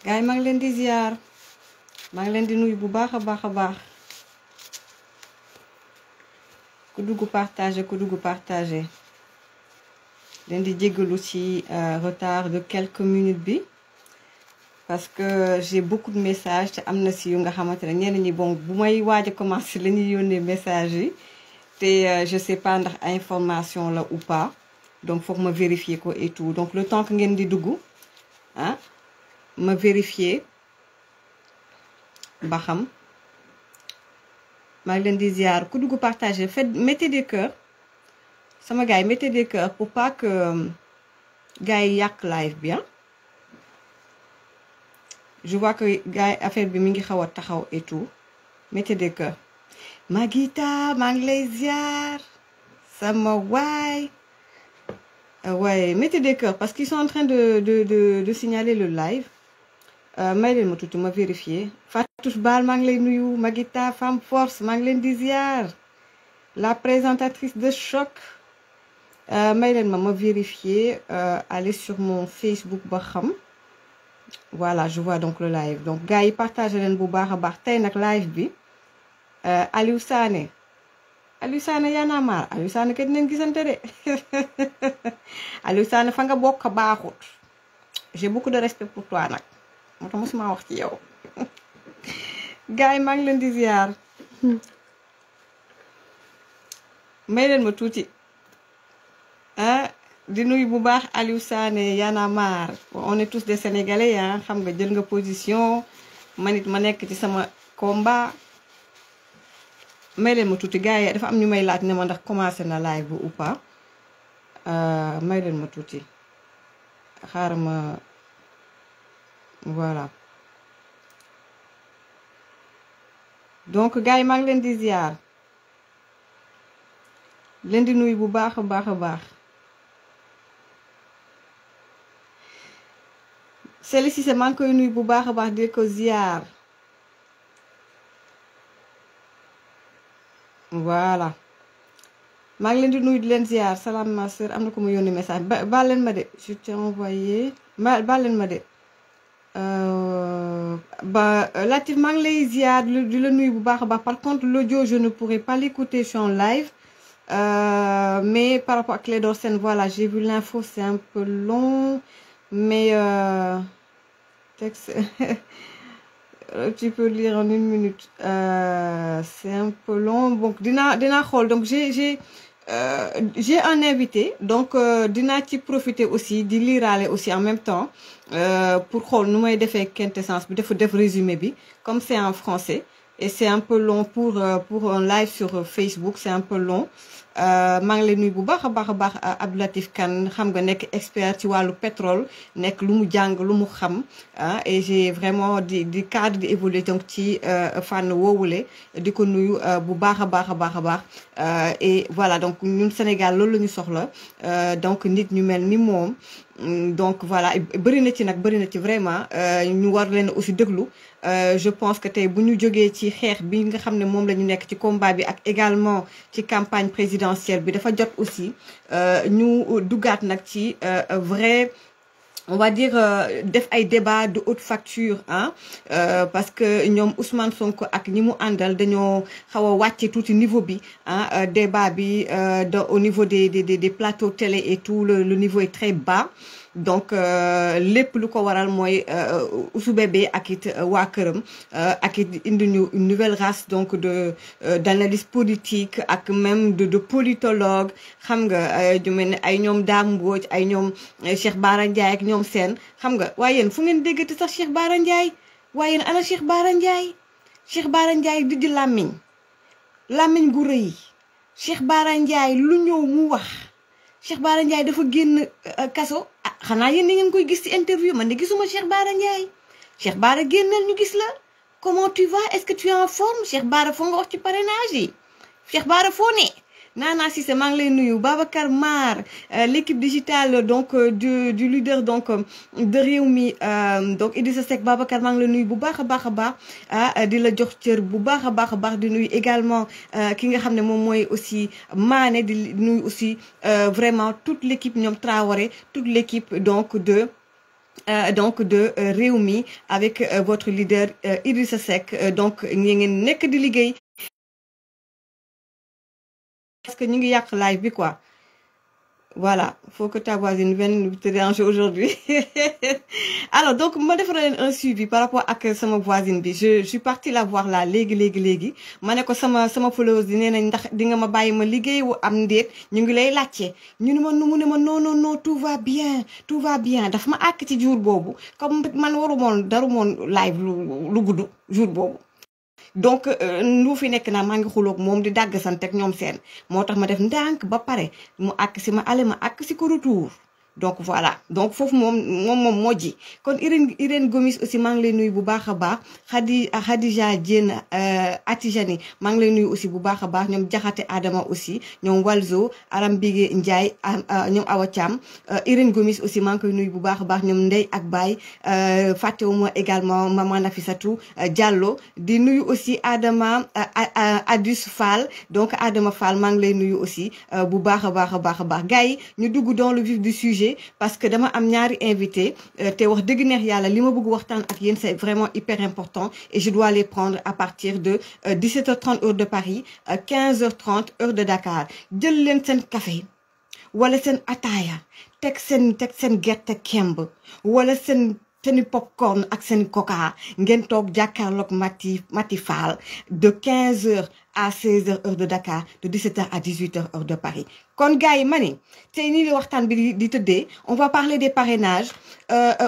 gars yi maa ngi leen di ziar maa ngi leen di nuyu bu baax a baax ku dugg partager leen di jéggalu ci retard de quelques minutes bi parce que j'ai beaucoup de messages te am na si yu nga xamante ne ñenn ñi bon bu may waaj a commencer la ñuy yónnee message yi te je sais pas ndax information la ou pas donc foog ma vérifier ko et tout donc le temps que ngeen di dugg ah ma vérifier ba xam maa ngi leen di ziar ku dugg partager mettez des cœurs sama gars yi mettez des cœurs pour pas que gars yi yàq live bi ah je vois que gars yi affaire bi mi ngi xaw a taxaw et tout mettez des cœurs Magita maa ngi lay ziar sama waay ouais mettez des cœurs parce qu'ils sont en train de signaler le live may leen ma tuuti ma vérifier Fatou Bal maa ngi lay nuyu Magita Femme Force maa ngi leen di ziar la présentatrice de choc may leen ma vérifier aller sur mon Facebook ba xam voilà je vois donc le live donc gars yi partagé leen bu baax a baax tey nag live bi Aliou Sané Y'en a marre Aliou Sané kat nañ gisante de Aliou Sané fa nga bokk baaxut j'ai beaucoup de respect pour toi nag moo tax mosuma wax ci yow gars yi maa ngi leen di ziar may leen ma tuuti di nuyu bu baax Aliou Sané Y'en a marre on est tous des Sénégalais xam nga jël nga position man it ma nekk ci sama combat may leen ma tuuti gars yi dafa am ñu may laaj ne ma ndax commencé na live bu ou pas may leen ma tuuti xaaral ma voilà donc gars yi maa ngi leen di ziar leen di nuyu bu baax a baax Célie Cissé maa ngi koy nuyu bu baax a baax di ko ziar voilà maa ngi leen di nuyu di leen ziar salaam ma sœur am na ko mu yónni message baal leen ma de je t'ai envoyé baal leen ma de Latif maa ngi lay ziar di la nuyu bu baax a baax par contre l'audio je ne pourrai pas l'écouter sur live mais par rapport à Clédor Sène voilà j'ai vu l'info c'est un peu long mais texte tu peux lire en 1 minute c'est un peu long donc dinaa xool donc j'ai un invité donc dinaa ci profiter aussi di liraale aussi en même temps pour xool nu may defee quintessence bi def résumé bi comme c'est en français et c'est un peu long pour un live sur Facebook c'est un peu long maa ngi lay nuyu bu baax a baax Abdou Latif Kane xam nga nekk expert ci wàllu pétrole nekk lu mu jàng lu mu xam et j'ai vraiment di cadre di évoluer donc ci fànn woowule di ko nuyu bu baax a baax et voilà donc ñun Sénégal loolu la ñu soxla donc nit ñu mel ni moom donc voilà bëri na ci vraiment ñu war leen aussi déglu je pense que tey bu ñu jógee ci xeex bi nga xam ne moom la ñu nekk ci combat bi ak également ci campagne présidentielle bi dafa jot aussi ñu duggaat nag ci vrai on va dire def ay débat de haute facture parce que ñoom Ousmane Sonko ak ñi mu àndal dañoo xaw a wàcce tuuti niveau bi débat bi au niveau des plateaux télé et tout le niveau est très bas donc lépp lu ko waral mooy Ousou Bébé ak it waa këram ak it indi ñu une nouvelle race donc d'analyse politique ak même de politologue xam nga ju mel ne ay ñoom Dame Mbodj ay ñoom Cheikh Bara Ndiaye ak ñoom seen xam nga waaye yéen fu ngeen déggati sax Cheikh Bara Ndiaye waaye yéen ana Cheikh Bara Ndiaye di làmmiñ gu rëy Cheikh Bara Ndiaye lu ñëw mu wax Cheikh Bara Ndiaye dafa génn kaso xanaa yéen ni ngeen koy gis ci interview man de gisuma Cheikh Bara Ndiaye Cheikh Bara génnal ñu gis la comment tu vas est-ce que tu es en forme Cheikh Bara foo nga wax ci parrainage yi Cheikh Bara foo ne Nana Cissé maa ngi lay nuyu Babacar Mar l'équipe digitale donc du leader donc de Rewmi donc Idrissa Seck Babacar maa ngi lay nuyu bu baax a baax di la jox cër bu baax a baax di nuyu également ki nga xam ne moom mooy aussi Mané di nuyu aussi vraiment toute l'équipe ñoom Traoré toute l'équipe donc de donc de Rewmi avec votre leader Idrissa Seck donc ñi ngeen nekk di liggéey parce que ñu ngi yàq live bi quoi. Voilà, faut que ta voisine vienne te déranger aujourd'hui. Alors, donc, moi, je vais faire un suivi par rapport à ma voisine. Je suis partie la voir là, légui. Mané ko sama followers di néna ndax di nga ma bayyi ma liggéey wu am ndéet ñu ngi lay laccé ñu ne ma non tout va bien daf ma ak ci jour bobu comme man waru mon live lu gudd jour bobu. Donc nu fi nekk naa maa ngi xuloog moom di dàgg sant ak ñoom seen moo tax ma def ndànk ba pare mu àkk si ma ale ma àkk si ko retour donc voilà donc foofu moom moo ji kon Irène Gomis aussi maa ngi lay nuyu bu baax a baax Khadija Diène Atijani maa ngi lay nuyu aussi bu baax a baax ñoom Jaxate Adama aussi ñoom Walzo Aram Bigé Ndiaye ñoom Awa Thiam Irène Gomis aussi maa ngi koy nuyu bu baax a baax ñoom Ndey ak Baye fàttewuma également Maman Nafisatou Diallo di nuyu aussi Adama Adus Fall donc Adama Fall maa ngi lay nuyu aussi bu baax a baax gars yi ñu dugg dans le vif du sujet parce que dama am ñaari invité te wax dëgg neex yàlla li ma bëgg waxtaan ak yéen c'est vraiment hyper important et je dois les prendre à partir de 17h30 heure de Paris 15h30 heure de Dakar jël leen seen café wala seen ataaya teg seen gerte kemb wala seen popcorn ak seen coca ngeen toog jàkkaarloog Mati Fall de 15h à 16h heure de Dakar de 17h à 18h heure de Paris. Kon gars yi ma ni tey nii li waxtaan bi di tëddee on va parler des parrainages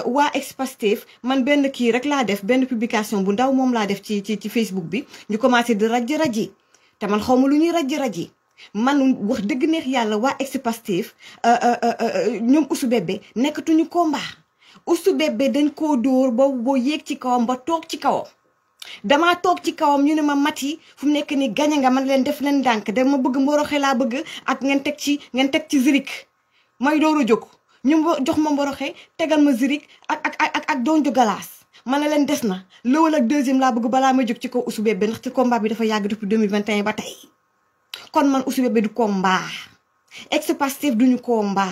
waa ex-Pastef man benn kii rek laa def benn publication bu ndaw moom laa def ci Facebook bi ñu commencé di raji te man xawma lu ñuy raji man wax dëgg neex yàlla waa ex-Pastef ñoom Ousou Bébé nekkatuñu combat Ousou Bébé dañ koo dóor boo yéeg ci kawam ba toog ci kawam damaa toog ci kawam ñu ne ma Mati fu mu nekk ni gañe nga man leen def leen ndànk dama bëgg mboroxe laa bëgg ak ngeen teg ci zirik may door a jóg ñu jox ma mboroxe tegal ma zirik ak doon jogalaas ma ne leen des na lowal ak deuxième laa bëgg balaa may jóg ci kaw Ousou Bébé ndax ci combat bi dafa yàgg depuis 2021 ba tey kon man Ousou Bébé du combat ex-Pastef duñu combat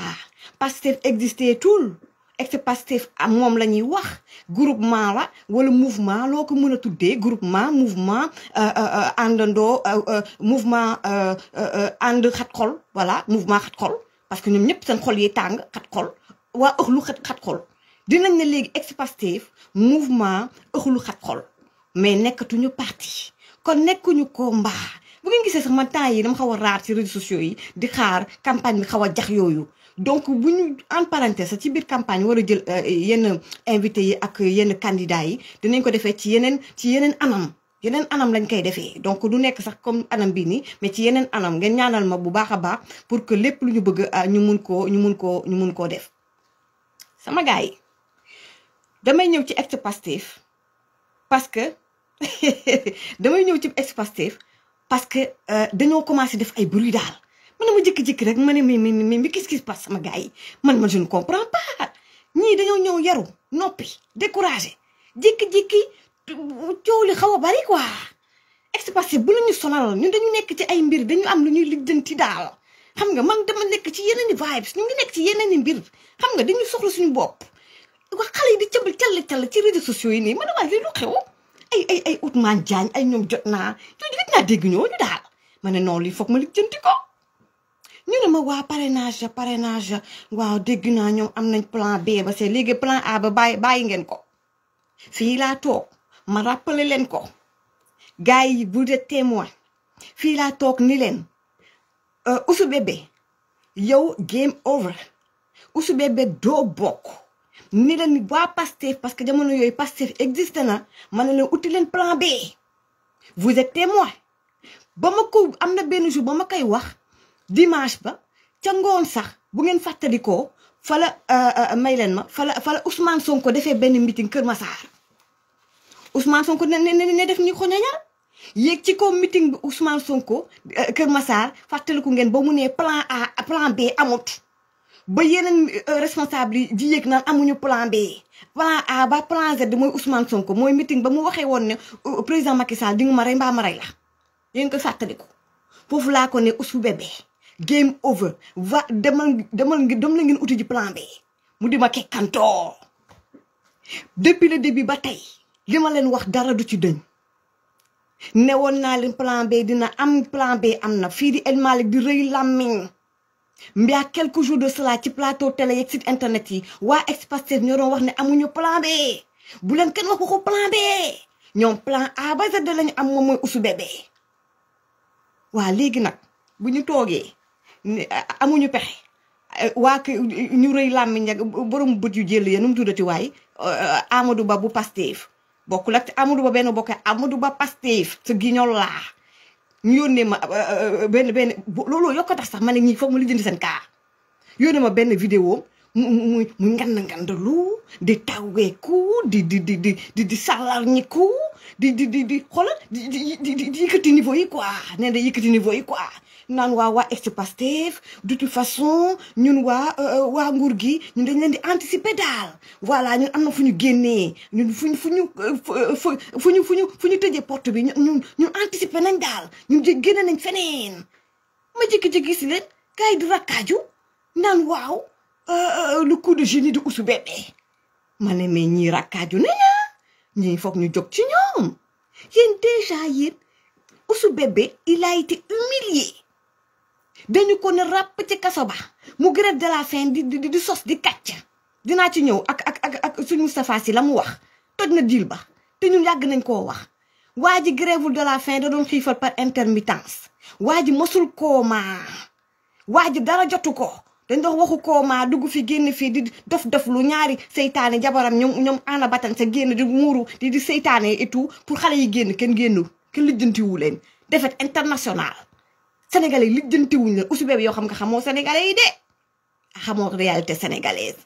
Pastef existé tout ex-Pastef moom la ñuy wax groupement la wala mouvement loo ko mën a tuddee groupement mouvement àndandoo mouvement ànd xat xol voilà mouvement xat xol parce que ñoom ñëpp seen xol yi tàng xat xol waa ëxlu xat xol dinañ ne léegi ex-Pastef mouvement ëxlu xat xol mais nekkatuñu parti kon nekkuñu combat bu ngeen gisee sax man temps yi dama xaw a raar ci réseaux sociaux yi di xaar campagne bi xaw a jax yooyu donc bu ñu en parenthèse ci biir campagne war a jël yenn invité yi ak yenn candidats yi dinañ ko defee ci yeneen anam lañ koy defee donc du nekk sax comme anam bii nii mais ci yeneen anam ngeen ñaanal ma bu baax a baax pour que lépp lu ñu bëgg ñu mun koo def sama gars yi damay ñëw ci ex-Pastef parce que parce que dañoo commencé def ay bruit daal man ma jékki-jékki rek ma ne mais qu'est-ce qui se passe sama gars yi man je ne comprends pas ñii dañoo ñëw yaru noppi découragé jékki-jékki coow li xaw a bari quoi ex-Pastef bu la ñu sonal ñun dañu nekk ci ay mbir dañu am lu ñuy lijjanti daal xam nga man dama nekk ci yeneen i vibes ñu ngi nekk ci yeneen i mbir xam nga dañu soxla suñu bopp wax xale yi di call ci réseaux sociaux yi nii man waaye li lu xew ay Ousmane Diagne ay ñoom jot naa ñooñu gis naa dégg ñooñu daal ma ne noonu lii foog ma lijjanti ko ñu ne ma waa parrainage waaw dégg naa ñoom am nañ plan B ba c'est léegi plan A ba bàyyi ngeen ko fii laa toog ma rappelé leen ko gars yi vous êtes témoin fii laa toog ni leen Ousou Bébé yow game over Ousou Bébé doo bokk ni leen waa Pastef parce que jamono yooyu Pastef existe na ma ne leen uti leen plan B vous êtes témoin ba ma ko am na benn jour ba ma koy wax dimanche ba ca ngoon sax bu ngeen fàttalikoo fala may leen ma fala Ousmane Sonko defee benn meeting Kër Massar Ousmane Sonko ne def ni xoñañal yéeg ci kaw meeting bi Ousmane Sonko Kër Massar fàttaliku ngeen ba mu ne plan A plan B amut ba yeneen responsable yi di yéeg naan amuñu plan B plan A ba plan Z mooy Ousmane Sonko mooy meeting ba mu waxee woon ne président Macky Sall di nga ma rey mbaa ma rey la yéen ko fàttaliku foofu laa ko ne Ousou Bébé game over va demal la ngeen uti ji plan B mu di ma kekkantoo depuis le début ba tey li ma leen wax dara du ci dëñ newoon naa leen plan B dina am plan B am na fii di El Malick di rëy làmmiñ mbia quelques jours de cela ci plateau télé yeeg site internet yi waa ex-Pastef ñoo doon wax ne amuñu plan B bu leen kenn wax ko plan B ñoom plan A ba Z lañu am moom mooy Ousou Bébé waa léegi nag bu ñu toogee amuñu pexe waa ñu rëy làmmiñ ak borom bët yu jël ya nu mu tuddati waay Amadou Ba bu Pastef bokkul ak Amadou Ba benn bokk Amadou Ba Pastef sa guignol laa ñu yónnee ma benn loolu yokk tax sax ma ne ñii foog ma lijjanti seen kaa yónnee ma benn vidéo mu ngandalu di tawweeku di salarñiku di xoolal di yëkkati niveau yi quoi nee na yëkkati niveau yi quoi naan waa ex-Pastef de toute façon ñun waa nguur gi ñun dañ leen di anticiper daal voilà ñun am na fu ñu génnee ñun fu ñu tëjee porte bi ñun anticiper nañ daal ñun génne nañ feneen ma jékki-jékki si leen gars yi di rakkaaju naan waaw le coup de génie de Ousou Bébé ma ne mais ñii rakkaaju naña ñii foog ñu jóg ci ñoom yéen déjà yéen Ousou Bébé il a été humilié dañu ko ne ràpp ci kaso ba mu grève de la faim di sos di kàcc dinaa ci ñëw ak suñu Moustapha Sy la mu wax toj na dil ba te ñun yàgg nañ koo wax waa ji grève de la faim da doon xiifal par intermittence waa ji mosul kooma waa ji dara jotu ko dañ dox waxu kooma dugg fi génn fii di dof lu ñaari seytaane jabaram ñoom ana batan sa génn di muuru di seytaane et tout pour xale yi génn kenn génnul kenn lijjantiwu leen défaite internationale sénégalais yi lijjantiwuñ leen Ousou Bébé yoo xam nga xamoo sénégalais yi de xamoo réalité sénégalaise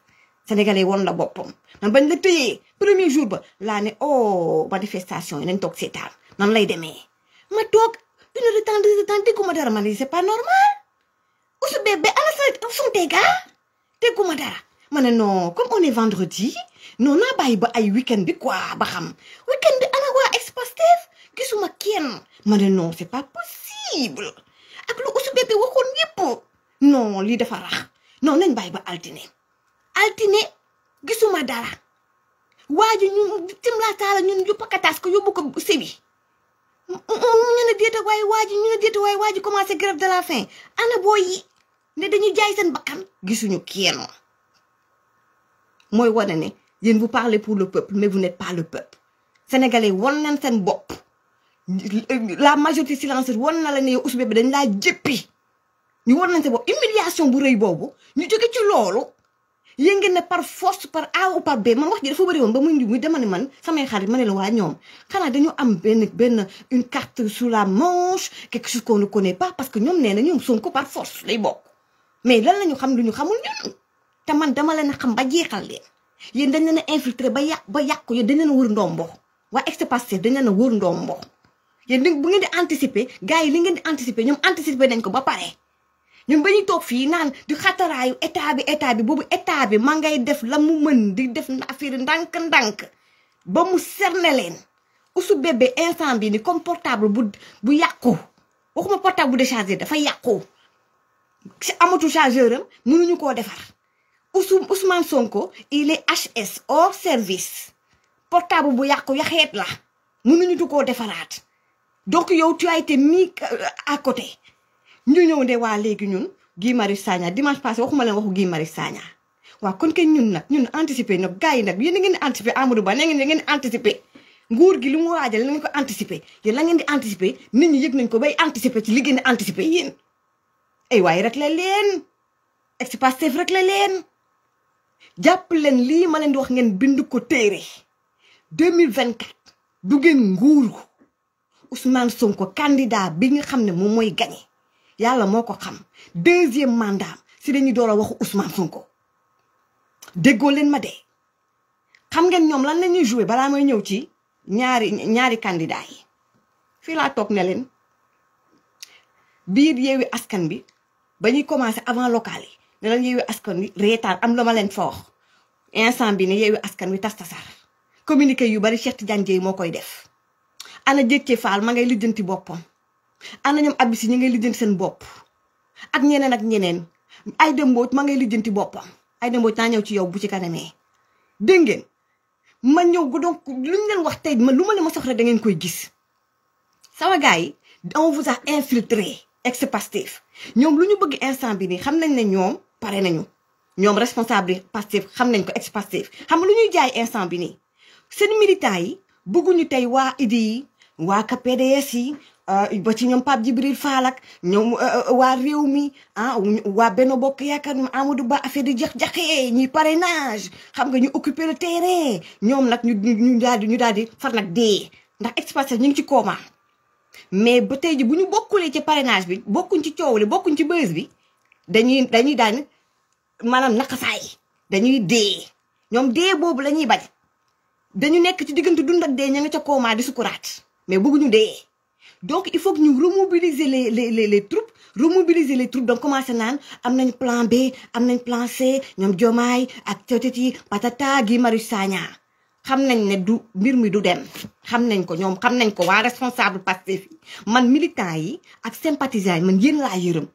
sénégalais woon la boppam man bañ la tëyee premier jour ba laa ne manifestation yi nañ toog seetaan nan lay demee ma toog 1 heure de temps dégguma dara ma ne c'est pas normal Ousou Bébé ana son dégâts dégguma dara ma ne non comme on est vendredi non naa bàyyi ba ay week-end bi quoi ba xam week-end bi ana waa ex-Pastef gisuma kenn ma ne non c'est pas possible ak lu Ousou Bébé waxoon yëpp non lii dafa rax non nañ bàyyi ba altine gisuma dara waa ji ñu tim la taala ñun yu pakataas ko yóbbu ko sébi ñu ne déeta waaye waa ji commencé grève de la faim ana booy yi ne dañuy jaay seen bakkan gisuñu kenn mooy wane ne yéen vous parlez pour le peuple mais vous n'êtes pas le peuple sénégalais won nañ seen bopp la majorité silencieuse won na la ne Ousou Bébé dañ laa jëppi ñu won nañ seen bopp humiliation bu rëy boobu ñu jóge ci loolu yéen ngeen ne par force par A ou par B man wax ji dafa bëri woon ba muy dema ne man samay xarit ma ne la waa ñoom xanaa dañu am une carte sous la manche quelque chose qu'on ne connaît pas parce que ñoom nee na ñoom Sonko par force lay bokk mais lan la ñu xam lu ñu xamul ñun te man dama leen a xam ba jeexal leen yéen dañ leen a infiltré ba yàqu yéen dañ leen a wër ndombo waa ex-Pastef dañ leen a wër ndombo yéen bu ngeen di anticiper gars yi li ngeen di anticiper ñoom anticiper nañ ko ba pare ñun ba ñuy toog fii naan di xataraayu état bi boobu état bi ma ngay def la mu mën di def affaire ndànk ba mu serne leen Ousou Bébé instant bi ni comme portable bu yàqu waxuma portable bu déchargé dafa yàqu si amatu chargeur am mënuñu koo defar Ousmane Sonko il est HS hors service portable bu yàqu yaxeet la mënuñu du koo defaraat donc yow tu as été mis à côté ñu ñëw de waa léegi ñun Guy Marius Sagna dimanche passé waxuma leen waxu Guy Marius Sagna waaw kon kay ñun anticiper nag gars yi nag yéen a ngeen di anticiper Amadou Ba ne ngeen di anticiper nguur gi li mu waajal na ngeen ko anticiper yéen la ngeen di anticiper nit ñi yëg nañ ko bay anticiper ci li ngeen di anticiper yéen ay waaye rek la leen ex-Pastef rek la leen jàpp leen lii ma leen di wax ngeen bind ko téere 2024 du ngeen nguuru Ousmane Sonko candidat bi nga xam ne moom mooy gagné yàlla moo ko xam 2e mandat si dañuy door a waxu Ousmane Sonko déggoo leen ma de xam ngeen ñoom lan la ñuy joué balaa may ñëw ci ñaari candidat yi fii laa toog ne leen biir Yewwi Askan bi ba ñuy commencé avant local yi ne leen Yewwi Askan bi reetaan am la ma leen fa wax instant bi ne Yewwi Askan wi tas-tasar communiqué yu bari Cheikh Tidiane Dièye moo koy def ana Déthié Fall ma ngay lijjanti boppam ana ñoom Abissi ñi ngay lijjanti seen bopp ak ñeneen Aïda Mbodj ma ngay lijjanti boppam Aïda Mbodj naa ñëw ci yow bu ci kanamee dégg ngeen ma ñëw donc lu ñu leen wax tey man lu ma leen ma soxla da ngeen koy gis sama gars yi on vous a infiltré ex-Pastef ñoom lu ñu bëgg instant bi nii xam nañ ne ñoom pare nañu ñoom responsable Pastef xam nañ ko ex-Pastef xam nga lu ñuy jaay instant bi nii seen militants yi bëgguñu tey waa IDI yi waa KPDS yi ba ci ñoom Pape Djibril Fall ak ñoom waa réew mi waa Benno Bokk Yaakaar ñoom Amadou Ba affaire di jax-jaxee ñuy parrainage xam nga ñu occuper le terrain ñoom nag ñu daal di far nag dee ndax ex-Pastef ñu ngi ci coma mais ba tey ji bu ñu bokkulee ci parrainage bi bokkuñ ci coow li bokkuñ ci bës bi dañuy daan maanaam naqasaay dañuy dee ñoom dee boobu la ñuy bañ dañu nekk ci diggante dund ak dee ña nga ca coma di sukuraat mais bëgguñu dee donc il faut que ñu remobiliser les troupes remobiliser les troupes donc commencé naan am nañ plan B am nañ plan C ñoom Diomaye ak cotiti patata Guy Marius Sagna xam nañ ne du mbir mi du dem xam nañ ko ñoom xam nañ ko waa responsable Pastef yi man militant yi ak sympathisants yi man yéen laa yërëm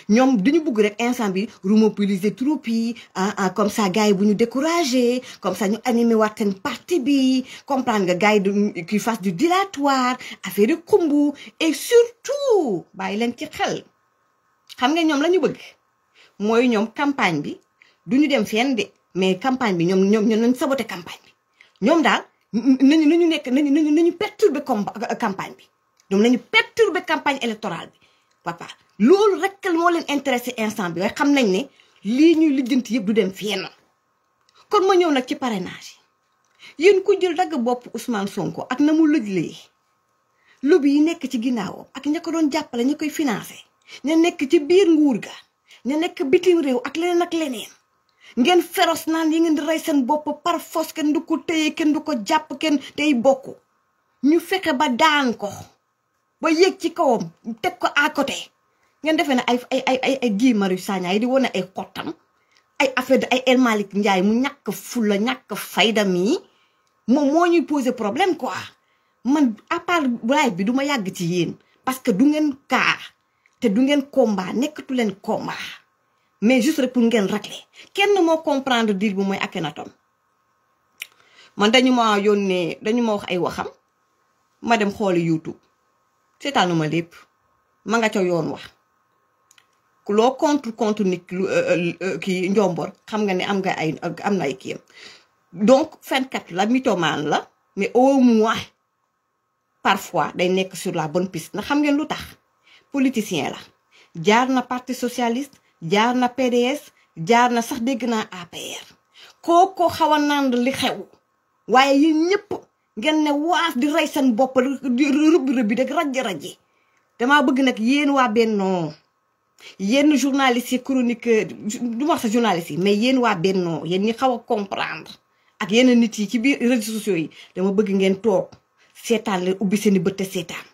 ñoom dañu bëgg rek instant bi remobiliser troupes yi comme ça gars yi bu ñu découragé comme ça ñu animé waat seen parti bi comprendre nga gars yi qui fasse du dilatoire affaire yu xumbu et surtout bàyyi leen ci xel xam nga ñoom la ñu bëgg mooy ñoom campagne bi du ñu dem fenn de mais campagne bi ñoom nañ saboté campagne bi ñoom daal nañu perturber campagne bi ñoom nañu perturber campagne électorale bi papa loolu rek moo leen intéressé instant bi waaye xam nañ ne lii ñuy lijjanti yëpp du dem fenn kon ma ñëw nag ci parrainage yi yéen ku jël dagg bopp Ousmane Sonko ak na mu lëjlee lobby yi nekk ci ginnaawam ak ña ko doon jàppale ña koy financé ña nekk ci biir nguur ga ña nekk bitim réew ak leneen ngeen féroce naan yi ngeen di rey seen bopp par force kenn du ko téye kenn du ko jàpp kenn tey bokk ñu fexe ba daan ko ba yéeg ci kawam teg ko à côté ngeen defee ne ay Guy Marius Sagna yi di wane ay xottam ay affaire de ay El Malick Ndiaye mu ñàkk fulla ñàkk fayda mi moom moo ñuy poser problème quoi man à part live bi du ma yàgg ci yéen parce que du ngeen kaa te du ngeen combat nekkatu leen combat mais juste rek pour ngeen régler kenn moo comprendre deal bu mooy Akhenaton man dañu ma wax ay waxam ma dem xooli YouTube seetaanuma lépp ma nga ca yoon wax ku loo contre nit kii njombor xam nga ne am na ay kiyam donc fenkat la mythomane la mais au moins parfois day nekk sur la bonne piste ndax xam ngeen lu tax politicien la jaar na parti socialiste jaar na PDS jaar na sax dégg naa APR kooko xaw a nand li xew waaye yéen ñëpp ngeen ne waaf di rey seen bopp di rëbbi rek rajji damaa bëgg nag yéen waa Benno yenn journalistes yi chronique du wax sa journalistes yi mais yéen waa Benno yéen ñi xaw a comprendre ak yenn nit yi ci biir réseaux sociaux yi dama bëgg ngeen toog seetaan leen ubbi seen i bët te seetaan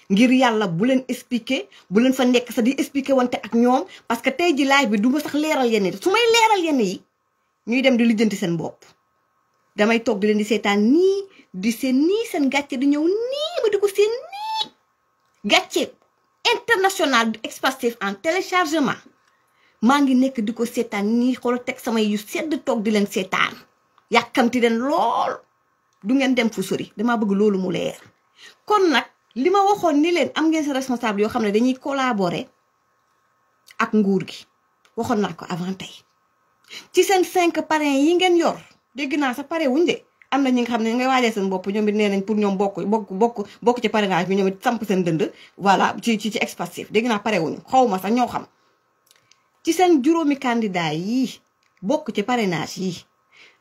ngir yàlla bu leen expliquer bu leen fa nekk sax di expliquer wante ak ñoom parce que tey ji live bi du ma sax leeral yenn yi su may leeral yenn yi ñuy dem di lijjanti seen bopp damay toog di leen di seetaan nii di seen nii seen gàcce di ñëw nii ba di ko seen nii gàcce international du ex-Pastef en téléchargement maa ngi nekk di ko seetaan nii xool teg samay yu sedd toog di leen seetaan yàkkamti leen lool du ngeen dem fu sori dama bëgg loolu mu leer kon nag li ma waxoon ni leen am ngeen sa responsable yoo xam ne dañuy collaborer ak nguur gi waxoon naa ko avant tey ci seen 5 parrains yi ngeen yor dégg naa sa pare wuñ de am na ñi nga xam ne ngay waajee seen bopp ñoom it nee nañ pour ñoom bokk ci parrainage bi ñoom it samp seen dënd voilà ci ex-Pastef dégg naa pare wuñu xaw ma sax ñoo xam ci seen juróomi candidat yi bokk ci parrainage yi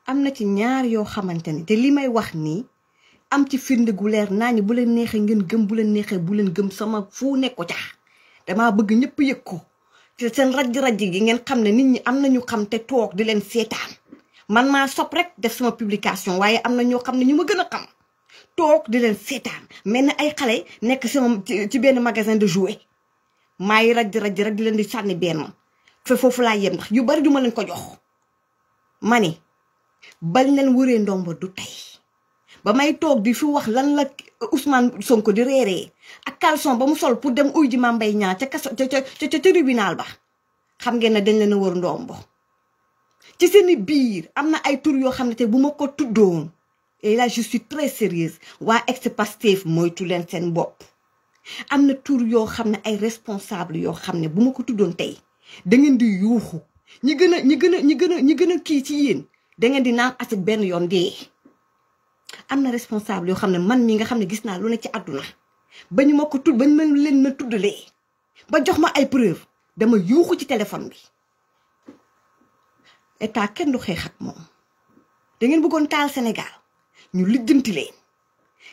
am na ci ñaar yoo xamante ni te li may wax nii am ci firnde gu leer naa ni bu leen neexee ngeen gëm bu leen neexee bu leen gëm sama fu nekk ko ca damaa bëgg ñëpp yëg ko te seen raj gi ngeen xam ne nit ñi am na ñu xam te toog di leen seetaan man maa sopp rek def sama publication waaye am na ñoo xam ne ñu ma gën a xam toog di leen seetaan mel na ay xale nekk sama ci benn magasin de jouets maay raj rek di leen di sànni benn fe foofu laa yem ndax yu bari duma leen ko jox ma ni bañ leen wëree ndombo du tey ba may toog di fi wax lan la Ousmane Sonko di reeree ak caleçon ba mu sol pour dem uy ji Mame Mbaye Niang ca kaso ca tribunal ba xam ngeen ne dañ leen a wër ndombo ci seeni biir am na ay tur yoo xam ne te bu ma ko tuddoon et là je suis très sérieuse waa ex-Pastef moytu leen seen bopp am na tur yoo xam ne ay responsable yoo xam ne bu ma ko tuddoon tey da ngeen di yuuxu ñi gën a kii ci yéen da ngeen di naan acide benn yoon dee am na responsable yoo xam ne man mi nga xam ne gis naa lu ne ci àdduna ba ñu ma ko tudd ba ñu mën leen ma tuddalee ba jox ma ay preuve dama yuuxu ci téléphone bi état kenn du xeex ak moom da ngeen bëggoon taal Sénégal ñu lijjanti leen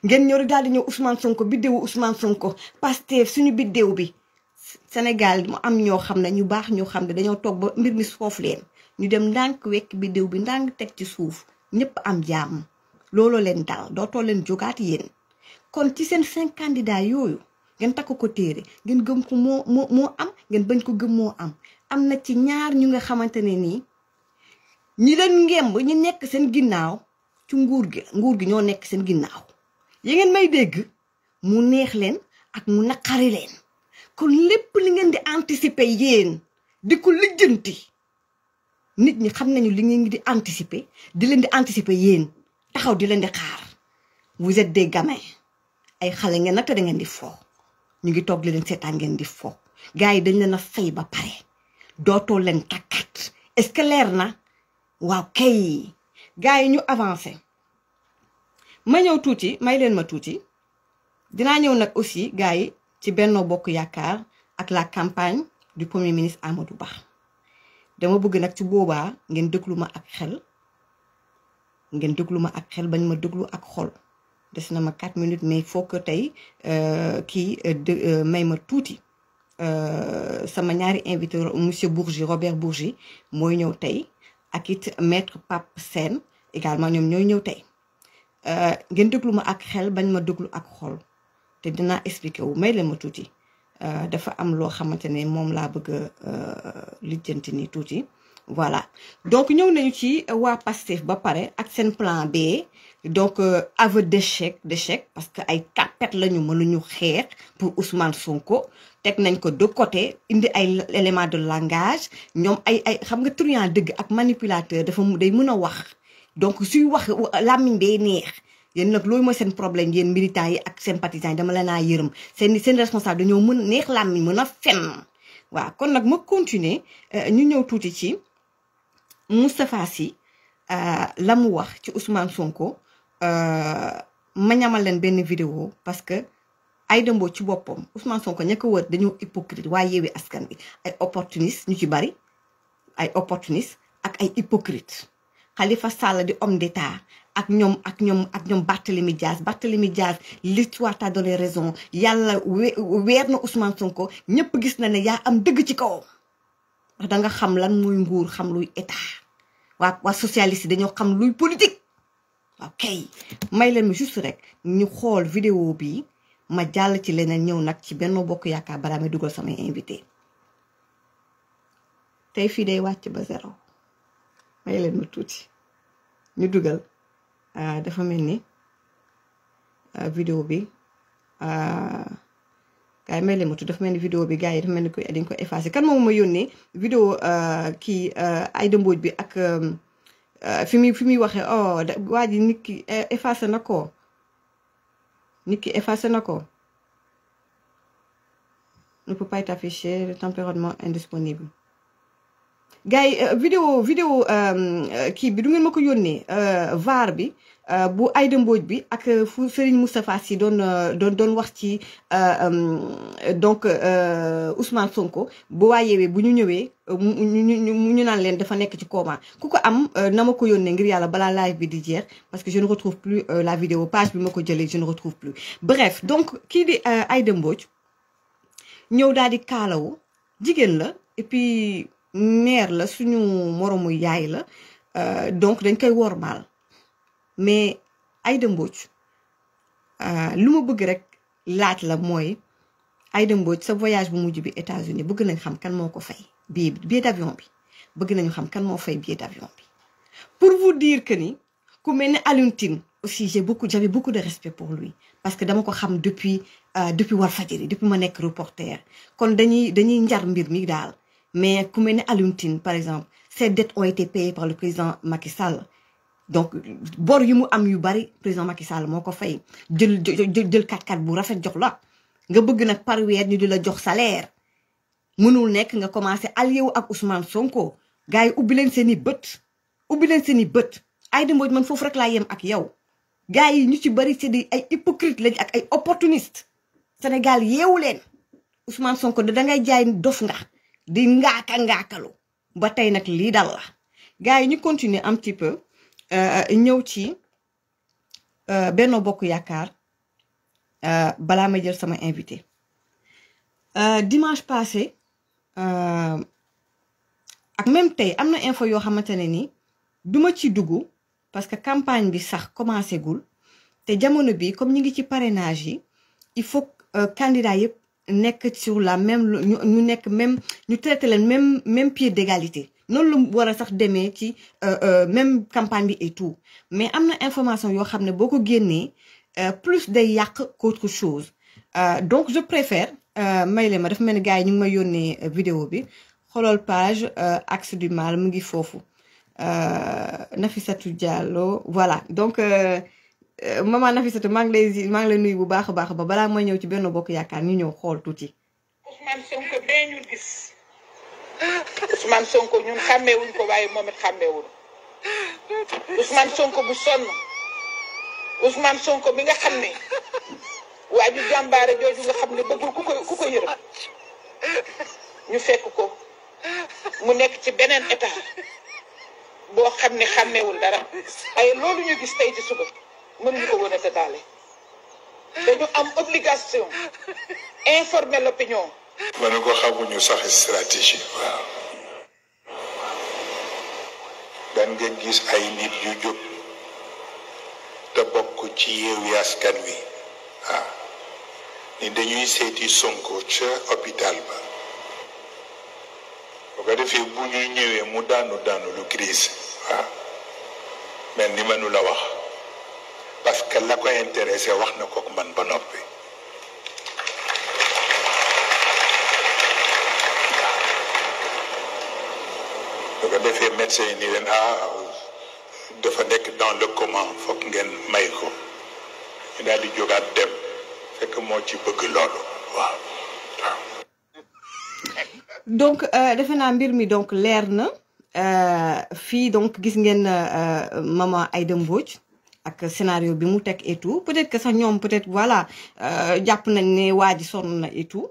ngeen ñëw rek daal di ñëw Ousmane Sonko biddewu Ousmane Sonko Pastef suñu biddew bi Sénégal mu am ñoo xam ne ñu baax ñoo xam ne dañoo toog ba mbir mi foofu leen ñu dem ndànk wekk biddew bi ndànk teg ci suuf ñëpp am jàmm looloo leen dal dootoo leen jógaat yéen kon ci seen 5 candidats yooyu ngeen takk ko téere ngeen gëm ko moo am ngeen bañ ko gëm moo am na ci ñaar ñu nga xamante ne nii ñi leen ngemb ñi nekk seen ginnaaw ci nguur gi ñoo nekk seen ginnaaw yi ngeen may dégg mu neex leen ak mu naqari leen kon lépp li ngeen di anticiper yéen di ko lijjanti nit ñi xam nañu li ngeen di anticiper di leen di anticiper yéen taxaw di leen di xaar vous êtes des gamins ay xale ngeen nag te da ngeen di fo ñu ngi toog di leen seetaan ngeen di fo gars yi dañ leen a fay ba pare dootoo leen takkat est-ce que leer na waaw kay gars yi ñu avancé ma ñëw tuuti may leen ma tuuti dinaa ñëw nag aussi gars yi ci Benno Bokk Yaakaar ak la campagne du premier ministre Amadou Ba dama bëgg nag ci boobaa ngeen déglu ma ak xel bañ ma déglu ak xol des na ma 4 minutes mais il faut que tey may ma tuuti sama ñaari invité monsieur Bourgi Robert Bourgi mooy ñëw tey ak it maître Pape Sène également ñoom ñooy ñëw tey ngeen déglu ma ak xel bañ ma déglu ak xol te dinaa expliquer wu may leen ma tuuti dafa am loo xamante ne moom laa bëgg lijjanti ni tuuti voilà donc ñëw nañu ci waa Pastef ba pare ak seen plan B donc aveu d'échec parce que ay tapette lañu mënuñu xeex pour Ousmane Sonko teg nañ ko de côté indi ay éléments de langage ñoom ay xam nga truand dëgg ak manipulateur day mën a wax donc suy wax làmmiñ bee neex yéen nag loolu mooy seen problème yéen militants yi ak sympathisants yi dama leen a yërëm seen responsable dañoo mën neex làmmiñ mën a fen waaw kon nag ma continuer ñu ñëw tuuti ci Moustapha Sy la mu wax ci Ousmane Sonko ma ñamal leen benn vidéo parce que Aïda Mbodj ci boppam Ousmane Sonko ña ko wër dañoo hypocrite waaye Yewwi Askan Wi ay opportuniste ñu ci bari ay opportuniste ak ay hypocrite Khalifa Sall di homme d'état ak ñoom Barthélémy Diaz l'histoire t'a donné raison yàlla weer na Ousmane Sonko ñëpp gis na ne yaa am dëgg ci kawam ndax da nga xam lan muy nguur xam luy état waa socialiste dañoo xam luy politique ok may leen mi juste rek ñu xool vidéo bi ma jàll ci leneen ñëw nag ci Benno Bokk Yaakaar balaa may dugal samay invité tey fii day wàcc ba 0 may leen ma tuuti ñu dugal dafa mel ni vidéo bi gars yi may leen ma tuuti dafa mel ni vidéo bi gars yi dafa mel ni dañ ko effacé kan moom ma yónnee vidéo kii Aïda Mbodj bi ak fi muy waxee waa ji nit ki effacé na ko ne peut pas être affiché le tempérament indisponible gars yi vidéo kii bi du ngeen ma ko yónnee VAR bi bu Aïda Mbodj bi ak fu Serigne Moustapha Sy doon wax ci donc Ousmane Sonko bu waa Yewwi bu ñu ñëwee ñu naan leen dafa nekk ci coma ku ko am na ma ko yónnee ngir yàlla balaa live bi di jeex parce que je ne retrouve plus la vidéo page bi ma ko jëlee je ne retrouve plus bref donc kii di Aïda Mbodj ñëw daal di kaalawu jigéen la et puis mère la suñu moromu yaay la donc dañ koy wormaal mais Aïda Mbodj lu ma bëgg rek laaj la mooy Aïda Mbodj sa voyage bu mujj bi États-Unis bëgg nañ xam kan moo ko fay billet d'avion bi bëgg nañu xam kan moo fay billet d'avion bi pour vous dire que ni ku mel ne Alioune Tine aussi j'avais beaucoup de respect pour lui parce que dama ko xam depuis Walfadjri depuis ma nekk reporter kon dañuy njar mbir mi daal mais ku mel ne Alioune Tine par exemple ces dettes ont été payées par le président Macky Sall donc bor yi mu am yu bari président Macky Sall moo ko fay jël 4x4 bu rafet jox la nga bëgg nag par weer ñu di la jox salaire mënul nekk nga commencé allié wu ak Ousmane Sonko gars yi ubbi leen seen i bët Aïda Mbodj man foofu rek laa yem ak yow gars yi ñu ci bari c'est ay hypocrite lañ ak ay opportuniste Sénégal yeewu leen Ousmane Sonko da ngay jaay dof nga di ngaakalu ba tey nag lii dal la gars yi ñu continuer un petit peu ñëw ci Benno Bokk Yaakaar balaa ma jël sama invité dimanche passé ak même tey am na info yoo xamante ne ni duma ci dugg parce que campagne bi sax commencé gul te jamono bi comme ñu ngi ci parrainage yi il faut candidat yëpp nekk sur la même ñu nekk même ñu traité leen même pied d'égalité noonu lu war a sax demee ci même campagne bi et tout mais am na information yoo xam ne boo ko génnee plus day yàq qu'autre chose donc je préfère may leen ma dafa mel ni gars yi ñu ngi may yónnee vidéo bi xoolal page Axe du Mal mu ngi foofu Nafissatou Diallo voilà donc maman Nafissatou maa ngi lay nuyu bu baax a baax ba balaa may ñëw ci Benno Bokk Yaakaar ñu ñëw xool tuuti. Ousmane Sonko bee ñu gis Ousmane Sonko ñun xàmmeewuñ ko waaye moom it xàmmeewuñ Ousmane Sonko bu sonn Ousmane Sonko bi nga xam ne waa ju jàmbaare jooju nga xam ne bëggul ku ko yërëm ñu fekk ko mu nekk ci beneen état boo xam ne xàmmeewul dara ay loolu ñu gis tey ci suba mënuñu ko woon a détaillé dañu am obligation informer l'opinion. ma ne ko xamuñu sax stratégie. waaw dan nga gis ay nit yu jóg te bokk ci Yewwi Askan Wi waaw ni dañuy seeti Sonko ca hôpital ba bu ko defee bu ñuy ñëwee mu daanu lu crise waaw mel ni mënu la wax parce que la ko intéressé wax na ko man ba noppi. bu ko defee médecin yi ni leen dafa nekk dans le coma foog ngeen may ko ñu daal di jógaat dem fekk moo ci bëgg loolu waaw. donc defe naa mbir mi donc leer na fii donc gis ngeen maman Aïda Mbodj ak scénario bi mu teg et tout peut-être que sax ñoom peut-être voilà jàpp nañ ne waa ji sonn na et tout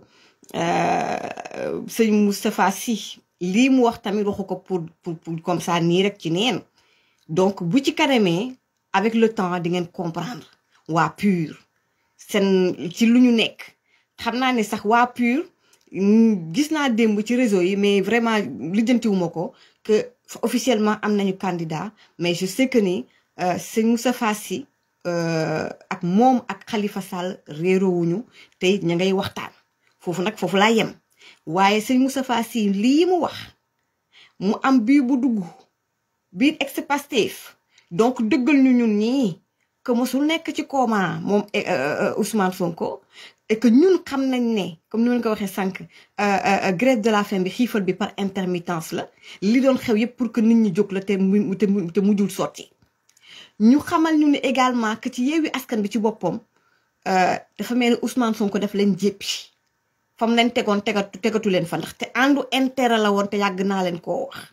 sëñ Moustapha Sy lii mu wax tamit waxu ko pour comme ça nii rek ci neen donc bu ci kanamee avec le temps di ngeen comprendre waa PUR seen ci lu ñu nekk xam naa ne sax waa PUR gis naa démb ci réseau yi mais vraiment lijjantiwuma ko que officiellement am nañu candidat mais je sais que ni sëñ Moustapha Sy ak moom ak Khalifa Sall réeroowuñu te it ña ngay waxtaan foofu nag foofu laa yem waaye sëñ Moustapha Sy lii mu wax mu am bii bu dugg biir ex-Pastef donc dëggal ñu ñun ñii que mosul nekk ci coma moom Ousmane Sonko et que ñun xam nañ ne comme ni ma ko waxee sànq grève de la faim bi xiifal bi par intermittence la li doon xew yëpp pour que nit ñi jóg la te mujjul sotti ñu xamal ñu ne également que ci Yewwi Askan bi ci boppam dafa mel ni Ousmane Sonko daf leen jéppi fam leen tegoon tegatu leen fa ndax te àndu intérêt la woon te yàgg naa leen koo wax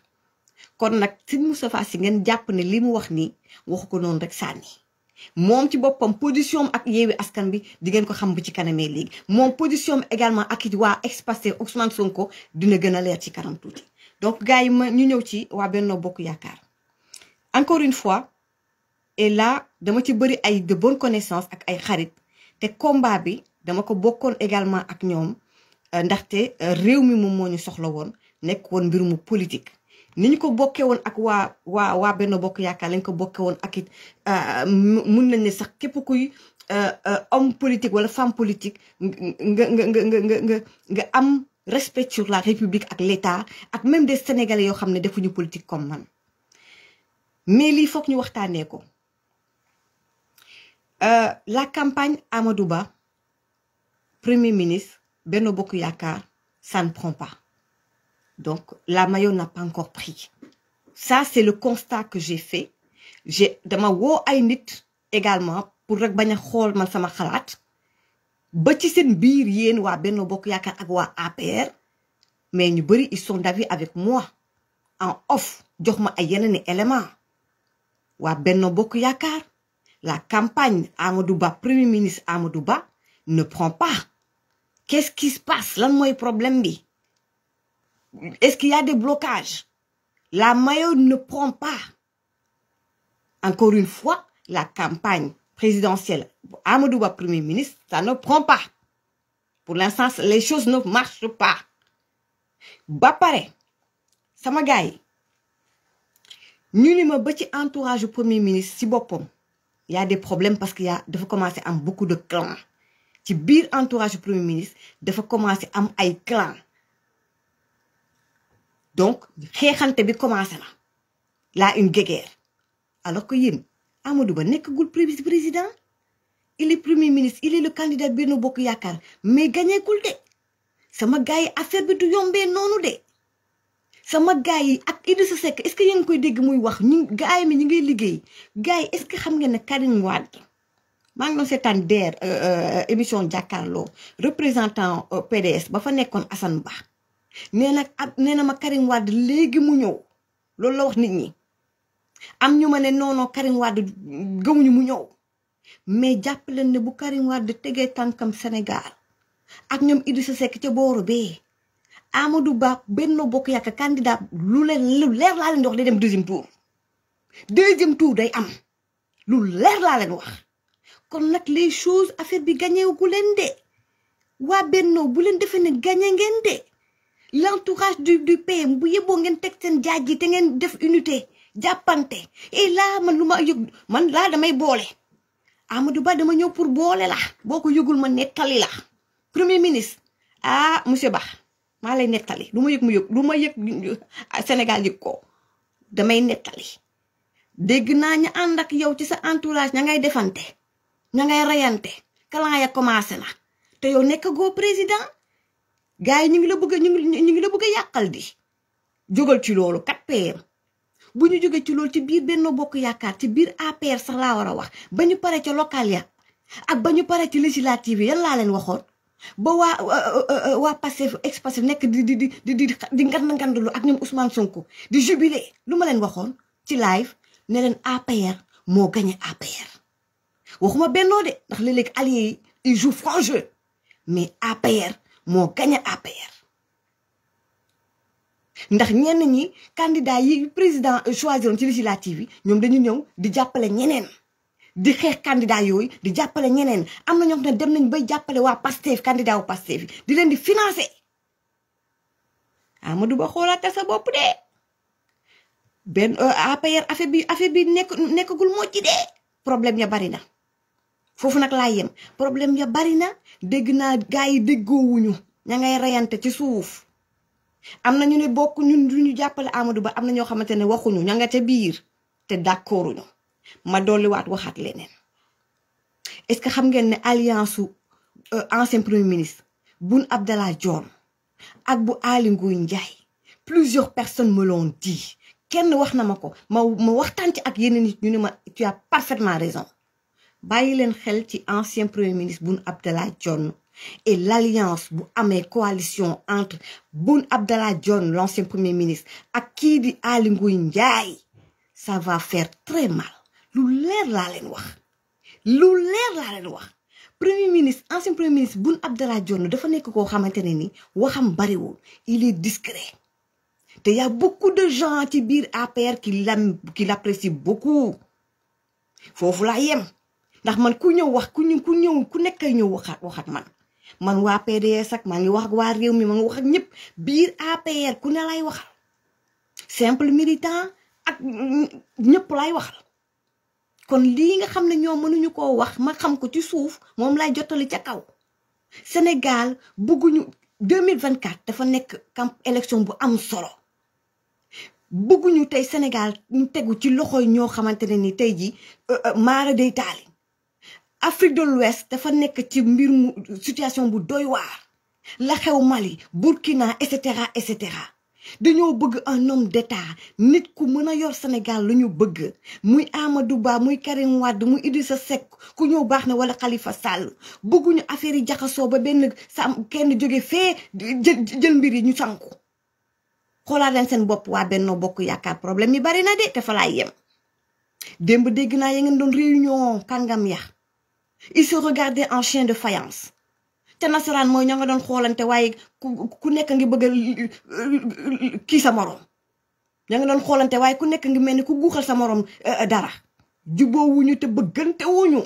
kon nag sëñ Moustapha Sy ngeen jàpp ne li mu wax nii waxu ko noonu rek sànni moom ci boppam position ak Yewwi Askan bi di ngeen ko xam bu ci kanamee léegi moom position également ak it waa ex-Pastef Ousmane Sonko dina gën a leer ci kanam tuuti donc gars yi ñu ñëw ci waa Benno Bokk Yaakaar encore une fois et là dama ci bëri ay de bonnes connaissances ak ay xarit te combat bi dama ko bokkoon également ak ñoom ndaxte réew mi moom moo ñu soxla woon nekk woon mbirumu politique ni ñu ko bokkee woon ak waa Benno Bokk Yaakaar lañ ko bokkee woon ak it mun nañ ne sax képp kuy homme politique wala femme politique nga am respect sur la République ak l'État ak même des Sénégalais yoo xam ne defuñu politique comme man mais lii foog ñu waxtaanee ko la campagne Amadou Ba Premier ministre Benno Bokk Yaakaar ça ne prend pas. Donc, la maillot n'a pas encore pris. Ça, c'est le constat que j'ai fait. dama woo ay nit également pour rek bañ a xool man sama xalaat ba ci seen biir yéen waa Benno Bokk Yaakaar ak waa APR mais ñu bëri ils sont d'avis avec moi en off jox ma ay yeneen éléments waa Benno Bokk Yaakaar la campagne Amadou Ba premier ministre Amadou Ba ne prend pas. Qu'est-ce qui se passe? Lan mooy problème bi? Est-ce qu'il y a des blocages? La Mayo ne prend pas. Encore une fois, la campagne présidentielle Amadou Ba premier ministre, ça ne prend pas. Pour l'instant, les choses ne marchent pas. Ba pare sama gars yi ñu ni ma ba ci entourage du premier ministre si boppam y a des problèmes parce qu'il y a dafa commencer am beaucoup de clans ci biir entourage du premier ministre dafa commencer am ay clans donc xeexante bi commencé na là une guerre alors que yéen Amadou Ba nekkagul président il est premier ministre il est le candidat Benno Bokk Yaakaar mais gagnéegul de sama gars yi affaire bi du yombee noonu de sama gars yi ak Idrissa Seck est-ce que yéen koy dégg muy wax ñu gars yi ñu ngi liggéey gars yi est-ce que xam ngeen ne Karim Wade maa ngi doon seetaan DER émission jàkkaarloo représentant PDS ba fa nekkoon Assane Ba nee na ma Karim Wade léegi mu ñëw loolu la wax nit ñi am ñu ma ne non Karim Wade gëmuñu mu ñëw mais jàpp leen ne bu Karim Wade tegee tànkam Sénégal ak ñoom Idrissa Seck ca booru bee Amadou Ba Benno Bokk Yaakaar candidat lu leer laa leen di wax day dem deuxième tour day am lu leer laa leen wax kon nag les choses affaire bi gagné gu leen de waa Benno bu leen defee ne gagné ngeen de l'entourage du PM bu yeboo ngeen teg seen jaaj yi te ngeen def unité jàppante et là man lu ma yëg man laa damay boole Amadou Ba dama ñëw pour boole la boo ko yëgul ma nettali la premier ministre monsieur Ba maa lay nettali lu ma yëg Sénégal yëg ko damay nettali dégg naa ñu ànd ak yow ci sa entourage ña ngay defante ña ngay rayante kalan ya commencé na te yow nekk goo président gars yi ñu ngi la bëgg a yàqal di jógal ci loolu 4 PM bu ñu jógee ci loolu ci biir Benno Bokk Yaakaar ci biir APR sax laa war a wax ba ñu pare ca local ya ak ba ñu pare ci législative yan laa leen waxoon ba waa Pastef ex-Pastef nekk di ngandlu ak ñoom Ousmane Sonko di jubilé lu ma leen waxoon ci live ne leen APR moo gagné APR waxuma Benno de ndax léeg-léeg alliés yi ils jouent franc jeu mais APR moo gagné APR ndax ñenn ñi candidat yi président choisiroon ci législative yi ñoom dañu ñëw di jàppale ñeneen di xeex candidat yooyu di jàppale ñeneen am na ñoo xam ne dem nañ bay jàppale waa Pastef candidat wu Pastef yi di leen di financer Amadou Ba xoolaate sa bopp de benn APR affaire bi nekkagul moo ci de problème ya bari na foofu nag laa yem problème ya bari na dégg naa gars yi déggoowuñu ña ngay reyante ci suuf am na ñu ne bokk ñun du ñu jàppale Amadou Ba am na ñoo xamante ne waxuñu ña nga ca biir te d'accorduñu ma dolliwaat waxaat leneen est-ce que xam ngeen ne alliance su ancien premier ministre Boun Abdallah Dionne ak bu Aly Ngouille Ndiaye plusieurs personnes me l'ont dit kenn wax na ma ko ma waxtaan ci ak yeneen nit ñu ne ma tu as parfaitement raison bàyyi leen xel ci ancien premier ministre Boun Abdallah Dionne et l'alliance bu amee coalition entre Boun Abdallah Dionne l'ancien premier ministre ak kii di Aly Ngouille Ndiaye ça va faire très mal lu leer laa leen wax premier ministre ancien premier ministre Boun Abdallah Dionne dafa nekk koo xamante ne ni waxam bariwul il est discret te y a beaucoup de gens ci biir APR qui l'apprécient beaucoup foofu laa yem ndax man ku ñëw wax ku nekk ñëw waxat man waa PDS ak maa ngi wax ak waa réew mi maa ngi wax ak ñëpp biir APR ku ne lay waxal simple militant ak ñëpp lay waxal kon lii nga xam ne ñoom mënuñu koo wax ma xam ko ci suuf moom lay jottali ca kaw Sénégal bëgguñu 2024 dafa nekk élection bu am solo bëgguñu tey Sénégal ñu tegu ci loxoy ñoo xamante ne ni tey ji maara day taali Afrique de l'Ouest dafa nekk ci mbir mu situation bu doy waar la xew Mali Burkina et cetera dañoo bëgg un homme d'état nit ku mën a yor Sénégal la ñu bëgg muy Amadou Ba muy Karim Wade muy Idrissa Seck ku ñëw baax na wala Khalifa Sall bëgguñu affaire yi jaxasoo ba benn kenn jóge fee jël mbir yi ñu sanku xoolaat leen seen bopp waa Benno Bokk Yaakaar problème yi bari na de te fa laay yem démb dégg naa ya ngeen doon réunion kàngam ya ils se regardaient en chien de faïence te nasaraan mooy ñoo nga doon xoolante waaye ku nekk ngi bëgg kii sa morom ñoo nga doon xoolante waaye ku nekk ngi mel ni ku guuxal sa morom dara juboo wuñu te bëggante wuñu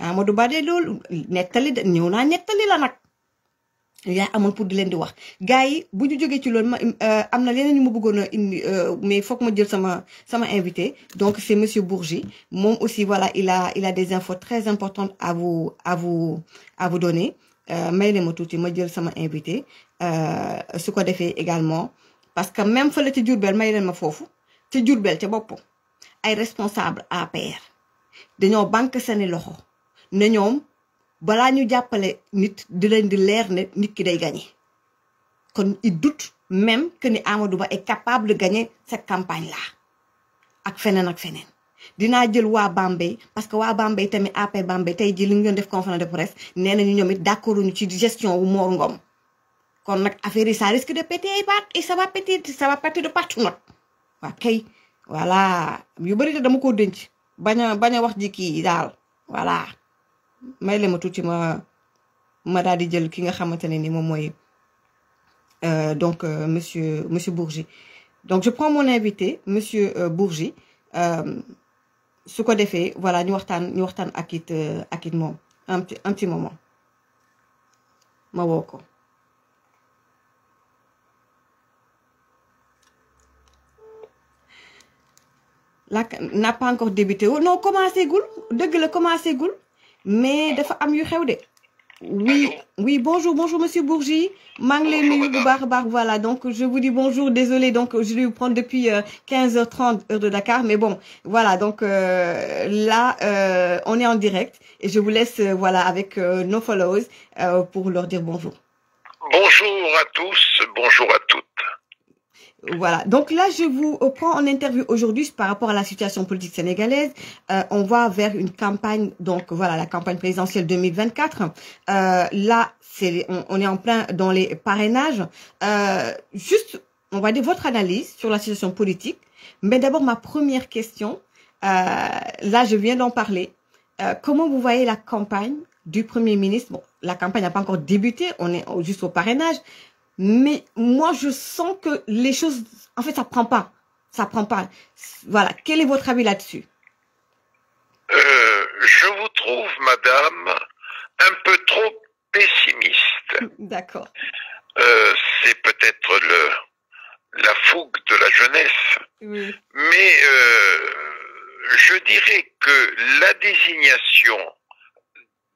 Amadou Ba de loolu nettali de ñëw naa nettali la nag yaa amoon pour di leen di wax gars yi bu ñu jógee ci loolu am na leneen ñu ma bëggoon a indi mais foog ma jël sama invité donc c'est monsieur Bourgi moom aussi voilà il a des infos très importantes à vous donner may leen ma tuuti ma jël sama invité su ko defee également parce que même fële ci Diourbel may leen ma foofu ci Diourbel ca bopp ay responsable APR dañoo banque seeni loxo ne ñoom balaa ñu jàppale nit di leen di leer ne nit ki day gagner kon il doute même que ni Amadou Ba est capable de gagner cette campagne là ak feneen dinaa jël waa Bambey parce que waa Bambey tamit AP Bambey tey ji li ñu doon def conférence de presse nee nañu ñoom it d'accord ñu ci gestion wu Mor Ngom kon nag affaire yi ça risque de péter et ça va péter de partout nag waa kay voilà yu bëri te dama ko denc bañ a wax ji kii daal voilà may leen ma tuuti ma daal di jël ki nga xamante ne ni moom mooy donc monsieur Bourgi donc je prends mon invité monsieur Bourgi su ko defee voilà ñu waxtaan ak it moom un petit moment ma woo ko la n'a pas encore débuté non commencé gul dëgg la commencé gul mais dafa am yu xew de oui bonjour monsieur Bourgi maa ngi leen nuyu bu baax a baax voilà donc je vous dis bonjour désolé donc je vais vous prendre depuis 15h30 heure de Dakar mais bon voilà donc là on est en direct et je vous laisse voilà avec nos followers pour leur dire bonjour. Bonjour à tous, bonjour à toutes. Voilà, donc là je vous prends en interview aujourd'hui par rapport à la situation politique sénégalaise. On va vers une campagne, donc voilà, la campagne présidentielle 2024. Là, on est en plein dans les parrainages. Juste, on va dire votre analyse sur la situation politique. Mais d'abord, ma première question, là je viens d'en parler. Comment vous voyez la campagne du Premier ministre? Bon, la campagne n'a pas encore débuté, on est juste au parrainage. Mais moi, je sens que les choses, en fait, ça prend pas. Voilà. Quel est votre avis là-dessus? Je vous trouve, madame, un peu trop pessimiste. D'accord. C'est peut-être la fougue de la jeunesse. Oui. Mais je dirais que la désignation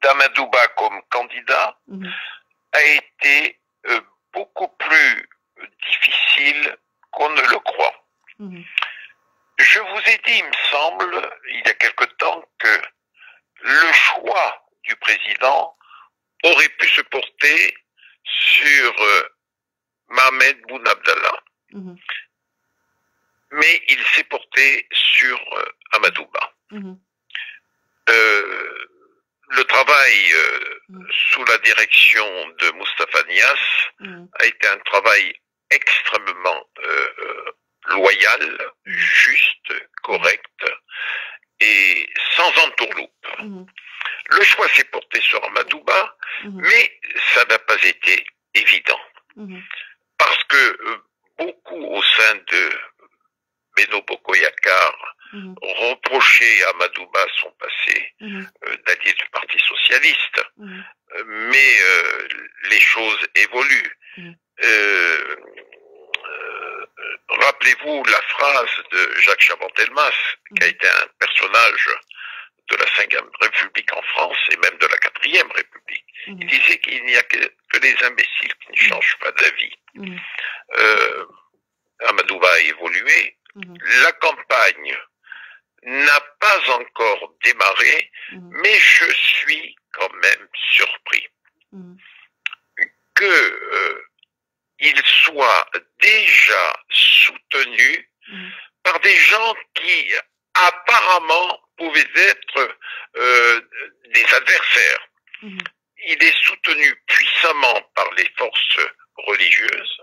d'Amadou Ba comme candidat a été beaucoup plus difficile qu'on ne le croit. Je vous ai dit, il me semble, il y a quelque temps, que le choix du président aurait pu se porter sur Mohamed Boun Abdallah. Mais il s'est porté sur Amadou Ba. Le travail sous la direction de Moustapha Niasse a été un travail extrêmement loyal, juste, correct et sans entourloupe. Le choix s'est porté sur Amadou Ba, mais ça n'a pas été évident. Parce que beaucoup au sein de Benno Bokk Yakaar reprochaient à Amadou Ba son passé d'allié du Parti socialiste. Mais les choses évoluent. Rappelez-vous la phrase de Jacques Chaban-Delmas, qui a été un personnage de la 5e République en France et même de la 4e République. Il disait qu'il n'y a que les imbéciles qui ne changent pas d'avis. Amadou Ba a évolué. La campagne n'a pas encore démarré, mais je suis quand même surpris que il soit déjà soutenu par des gens qui apparemment pouvaient être des adversaires. Il est soutenu puissamment par les forces religieuses.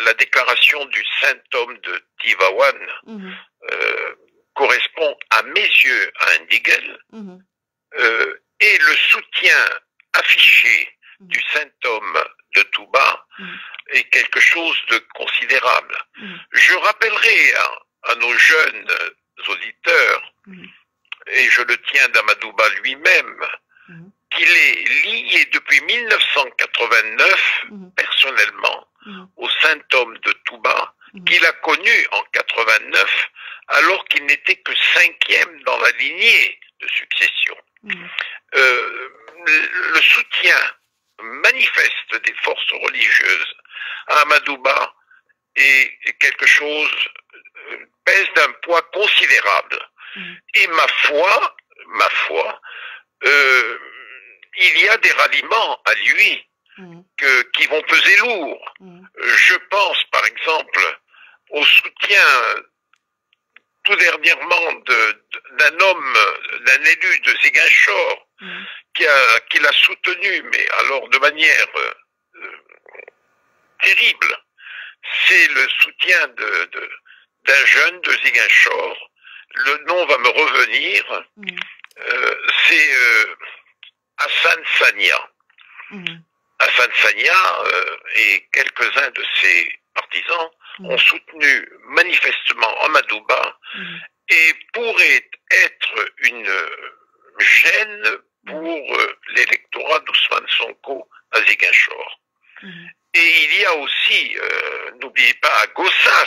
La déclaration du saint homme de Tivaouane correspond à mes yeux à un Ndigel, et le soutien affiché du saint homme de Touba est quelque chose de considérable. Je rappellerai à nos jeunes auditeurs, et je le tiens d'Amadouba lui-même, qu'il est lié depuis 1989, personnellement, au saint homme de Touba, qu'il a connu en 89, alors qu'il n'était que 5e dans la lignée de succession. Le soutien manifeste des forces religieuses à Amadouba est quelque chose, pèse d'un poids considérable. Et ma foi, il y a des ralliements à lui qui vont peser lourd. Je pense par exemple au soutien tout dernièrement d'un élu de Ziguinchor qui l'a soutenu, mais alors de manière terrible. C'est le soutien d'un jeune de Ziguinchor. Le nom va me revenir. C'est Hassan Sania. Hassan Sania et quelques-uns de ses partisans ont soutenu manifestement Amadouba et pourrait être une gêne pour l'électorat d'Ousmane Sonko à Ziguinchor. Et il y a aussi, n'oubliez pas, à Gossas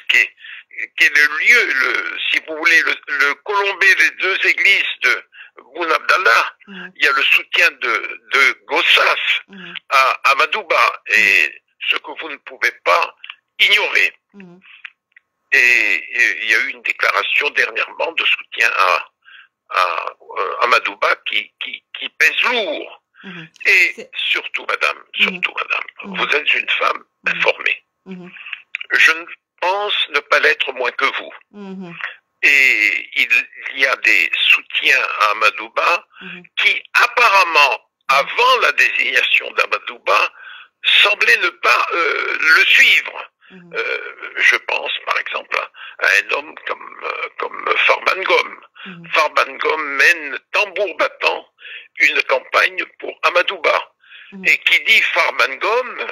qui est le lieu, si vous voulez, le colombé des deux églises de Boun Abdallah, il y a le soutien de Gossas à Amadouba, et ce que vous ne pouvez pas ignorer. Et il y a eu une déclaration dernièrement de soutien à Amadouba qui pèse lourd. Et surtout, madame, vous êtes une femme informée. Je ne pense ne pas l'être moins que vous. Et il y a des soutiens à Amadouba qui, apparemment, avant la désignation d'Amadouba, semblaient ne pas le suivre. Je pense, par exemple, à un homme comme Farban Ngom. Farban Ngom mène tambour battant une campagne pour Amadouba. Et qui dit Farban Ngom,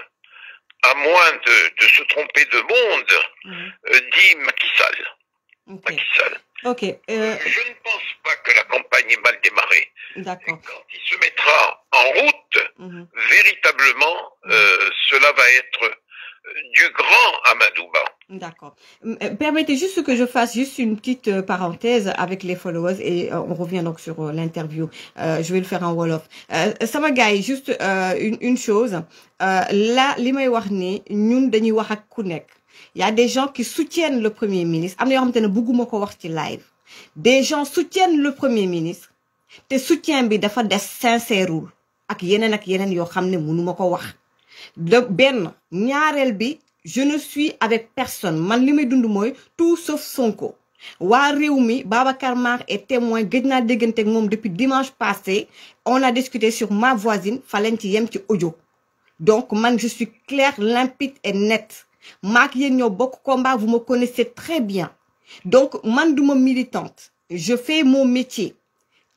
à moins de se tromper de monde, dit Macky Sall. Okay. Je ne pense pas que la campagne est mal démarrée. D'accord. Quand il se mettra en route, véritablement, cela va être du grand Amadouba. D'accord. Permettez juste que je fasse juste une petite parenthèse avec les followers et on revient donc sur l'interview. Je vais le faire en Wolof. Sama gars yi juste une chose. Là, li may wax ni ñun dañuy wax ak ku nekk. Il y a des gens qui soutiennent le Premier ministre. Am na yoo xamante ne bëgguma ko wax ci live. Des gens soutiennent le Premier ministre. Te soutien bi dafa des sincèreul ak yeneen yoo xam ne mënuma ko wax. Ben ñaareel bi je ne suis avec personne man li may dund mooy tout sauf Sonko waa réew mi Babacar Mar est témoin gëj naa déggante ak moom depuis dimanche passé on a discuté sur ma voisine fa leen ci yem ci audio donc man je suis claire limpide et nette maak yéen ñoo bokk combat vous me connaissez très bien donc man duma militante je fais mon métier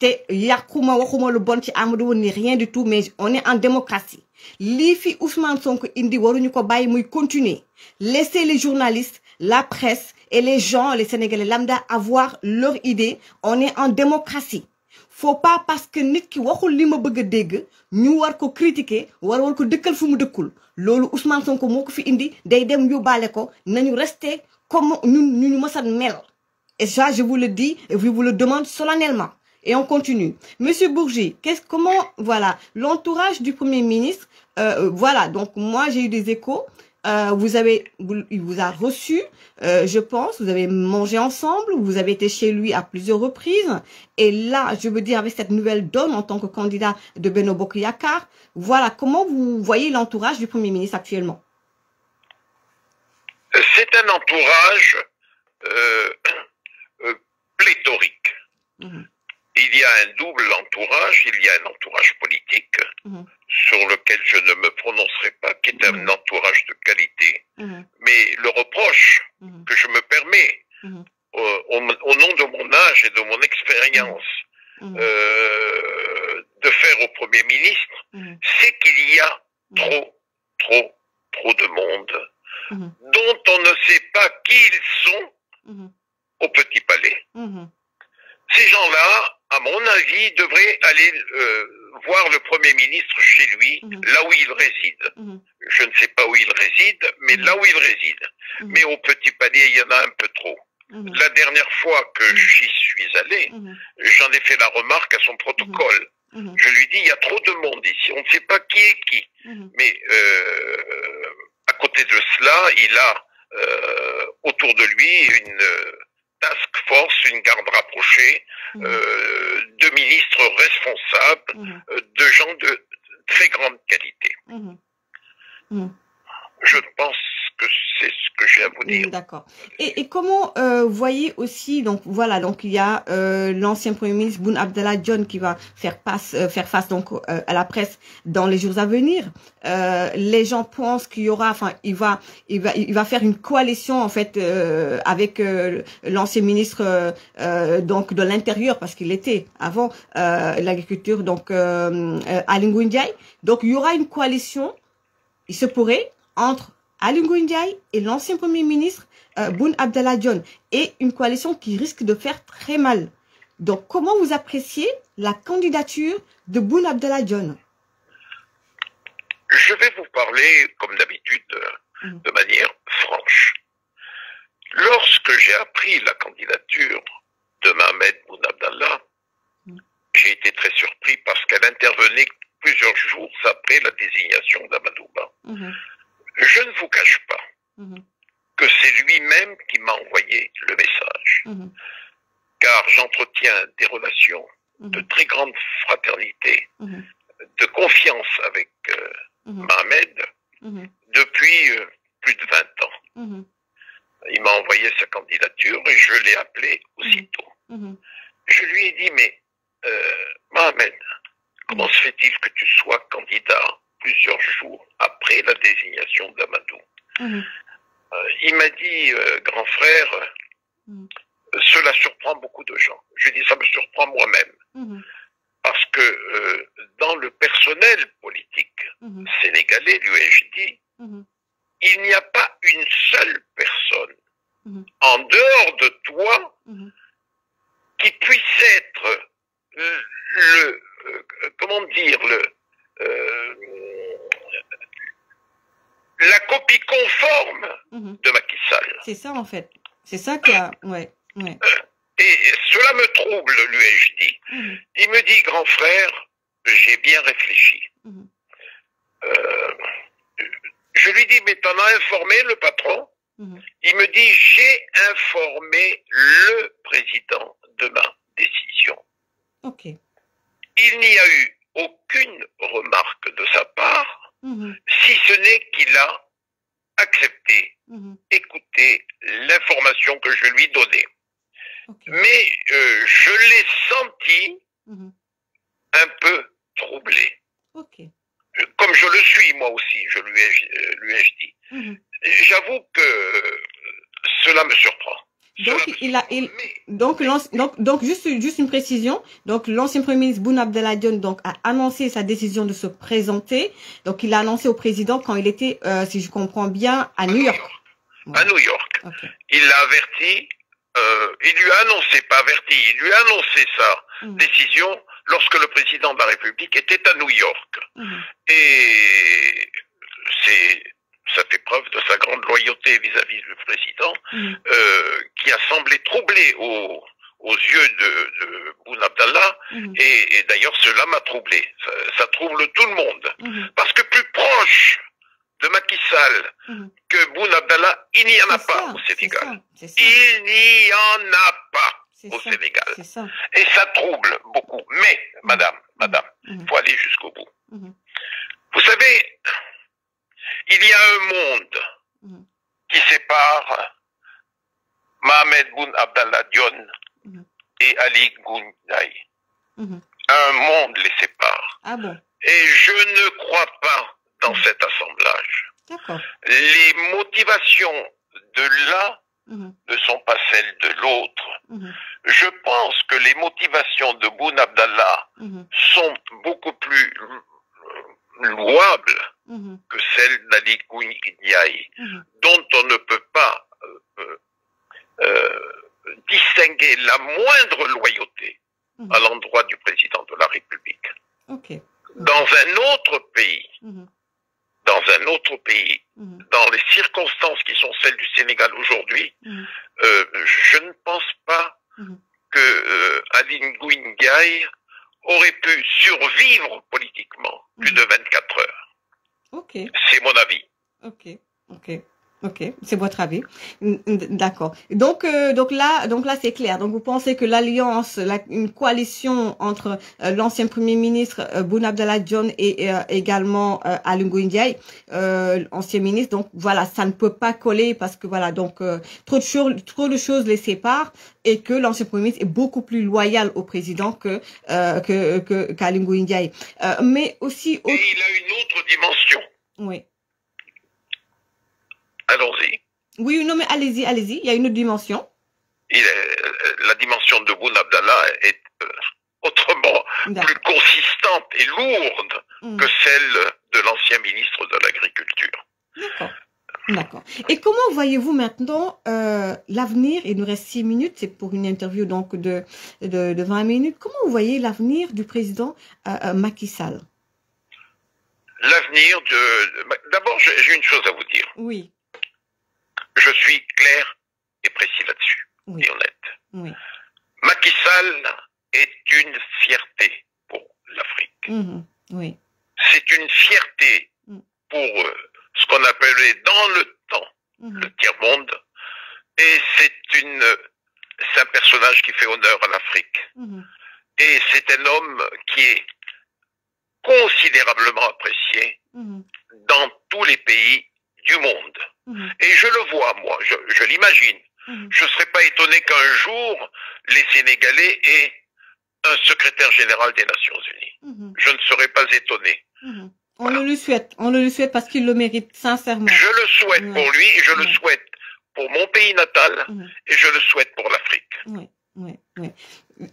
te yàquma waxuma lu bon ci Amadou ni rien du tout mais on est en démocratie lii fi Ousmane Sonko indi waruñu ko bàyyi muy continuer laissez les journalistes la presse et les gens les Sénégalais lambda avoir leur idée on est en démocratie faut pas parce que nit ki waxul li ma bëgg a dégg ñu war ko critiquer war ko dëkkal fu mu dëkkul loolu Ousmane Sonko moo ko fi indi day dem yóbbaale ko nañu rester comme ñu mësa mel et ça je vous le dis et je vous le demande solennellement. Et on continue. Monsieur Bourgi, comment, voilà, l'entourage du Premier ministre, voilà, donc moi j'ai eu des échos, il vous a reçu, je pense, vous avez mangé ensemble, vous avez été chez lui à plusieurs reprises. Et là, je veux dire, avec cette nouvelle donne en tant que candidat de Benno Bokk Yakaar, voilà, comment vous voyez l'entourage du Premier ministre actuellement? C'est un entourage pléthorique. Il y a un double entourage, il y a un entourage politique sur lequel je ne me prononcerai pas, qui est un entourage de qualité. Mais le reproche que je me permets au nom de mon âge et de mon expérience de faire au Premier ministre, c'est qu'il y a trop de monde dont on ne sait pas qui ils sont au Petit Palais. Ces gens-là, à mon avis, devraient aller voir le Premier ministre chez lui, là où il réside. Je ne sais pas où il réside, mais là où il réside. Mais au Petit Palais, il y en a un peu trop. La dernière fois que j'y suis allé, j'en ai fait la remarque à son protocole. Je lui dis, il y a trop de monde ici, on ne sait pas qui est qui. Mais à côté de cela, il a autour de lui une task force, une garde rapprochée, de ministres responsables, de gens de très grande qualité. Je pense que c'est ce que j'ai à vous dire. D'accord. Et comment voyez aussi, donc voilà, donc il y a l'ancien Premier ministre Boun Abdallah Dionne qui va faire face donc à la presse dans les jours à venir. Les gens pensent qu'il y aura, enfin, il va faire une coalition en fait avec l'ancien ministre donc de l'Intérieur, parce qu'il était avant l'agriculture, donc Aly Ngouille Ndiaye. Donc il y aura une coalition, il se pourrait, entre Aly Ngouille Ndiaye et l'ancien Premier ministre Boun Abdallah Dionne, et une coalition qui risque de faire très mal. Donc, comment vous appréciez la candidature de Boun Abdallah Dionne? Je vais vous parler, comme d'habitude, de manière franche. Lorsque j'ai appris la candidature de Mohamed Boun Abdallah, j'ai été très surpris parce qu'elle intervenait plusieurs jours après la désignation d'Amadouba. Je ne vous cache pas que c'est lui-même qui m'a envoyé le message. Car j'entretiens des relations de très grande fraternité, de confiance avec Mohamed depuis plus de 20 ans. Il m'a envoyé sa candidature et je l'ai appelé aussitôt. Je lui ai dit, mais Mohamed, comment se fait-il que tu sois candidat plusieurs jours après la désignation d'Amadou? Il m'a dit, grand frère, cela surprend beaucoup de gens. Je lui ai dit, ça me surprend moi-même. Parce que dans le personnel politique sénégalais, l'UEJD, il n'y a pas une seule personne en dehors de toi qui puisse être comment dire, la copie conforme de Macky Sall. C'est ça en fait. C'est ça qu'il y a. Ouais. Et cela me trouble, l'UEJD. Il me dit, grand frère, j'ai bien réfléchi. Je lui dis, mais t'en as informé le patron? Il me dit, j'ai informé le président de ma décision. Il n'y a eu aucune remarque de sa part, si ce n'est qu'il a accepté, écouté l'information que je lui donnais. Mais je l'ai senti un peu troublé. Comme je le suis moi aussi, je lui ai dit. J'avoue que cela me surprend. Donc, juste une précision. Donc, l'ancien Premier ministre Boun Abdallah Dionne donc a annoncé sa décision de se présenter. Donc, il l'a annoncé au président quand il était, si je comprends bien, à New York. À New York. Il l'a averti. Il lui a annoncé, pas averti, il lui a annoncé sa décision lorsque le président de la République était à New York. Et ça fait preuve de sa grande loyauté vis-à-vis du président, qui a semblé troublé aux yeux de Boun Abdallah, et d'ailleurs cela m'a troublé. Ça trouble tout le monde. Parce que plus proche de Macky Sall que Boun Abdallah, il n'y en a pas au Sénégal. Il n'y en a pas au Sénégal. Et ça trouble beaucoup. Mais, madame, faut aller jusqu'au bout. Vous savez, il y a un monde qui sépare Mohamed Boun Abdallah Dionne et Ali Ngouille. Un monde les sépare. Ah bon? Et je ne crois pas dans cet assemblage. Les motivations de l'un ne sont pas celles de l'autre. Je pense que les motivations de Boun Abdallah sont beaucoup plus louables que celles d'Ali Ngouille, dont on ne peut pas distinguer la moindre loyauté à l'endroit du président de la République. Dans un autre pays, dans les circonstances qui sont celles du Sénégal aujourd'hui, je ne pense pas que Ali Ngouille Ndiaye aurait pu survivre politiquement plus de 24 heures. C'est mon avis. Ok, c'est votre avis. D'accord. Donc là, c'est clair. Donc, vous pensez que l'alliance, une coalition entre l'ancien Premier ministre Boun Abdallah Dionne et également Ali Ngouille Ndiaye, ancien ministre. Donc voilà, ça ne peut pas coller parce que voilà, donc trop de choses les séparent et que l'ancien Premier ministre est beaucoup plus loyal au président qu'Ali Ngouille Ndiaye. Mais aussi. Et il a une autre dimension. Oui. Allons-y. Oui, non, mais allez-y. Il y a une autre dimension. La dimension de Boun Abdallah est autrement plus consistante et lourde que celle de l'ancien ministre de l'Agriculture. D'accord. Et comment voyez-vous maintenant l'avenir? Il nous reste 6 minutes, c'est pour une interview donc de 20 minutes. Comment vous voyez l'avenir du président Macky Sall? L'avenir de... D'abord, j'ai une chose à vous dire. Oui. Je suis clair et précis là-dessus, et honnête. Macky Sall est une fierté pour l'Afrique. C'est une fierté pour ce qu'on appelait dans le temps le tiers-monde. Et c'est un personnage qui fait honneur à l'Afrique. Et c'est un homme qui est considérablement apprécié dans tous les pays du monde. Et je le vois, moi, je l'imagine. Je ne serais pas étonné qu'un jour, les Sénégalais aient un secrétaire général des Nations Unies. Je ne serais pas étonné. On le lui souhaite parce qu'il le mérite, sincèrement. Je le souhaite pour lui, et je le souhaite pour mon pays natal, et je le souhaite pour l'Afrique.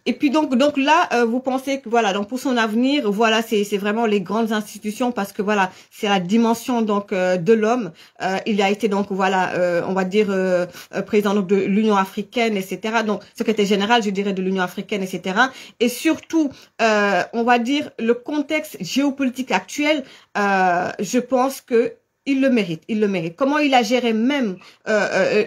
Et puis donc là, vous pensez que voilà, donc pour son avenir, voilà, c'est vraiment les grandes institutions parce que voilà, c'est la dimension donc de l'homme. Il a été donc voilà, on va dire président donc de l'Union africaine, etc. Donc secrétaire général, je dirais, de l'Union africaine, etc. Et surtout, on va dire le contexte géopolitique actuel. Je pense que il le mérite. Comment il a géré même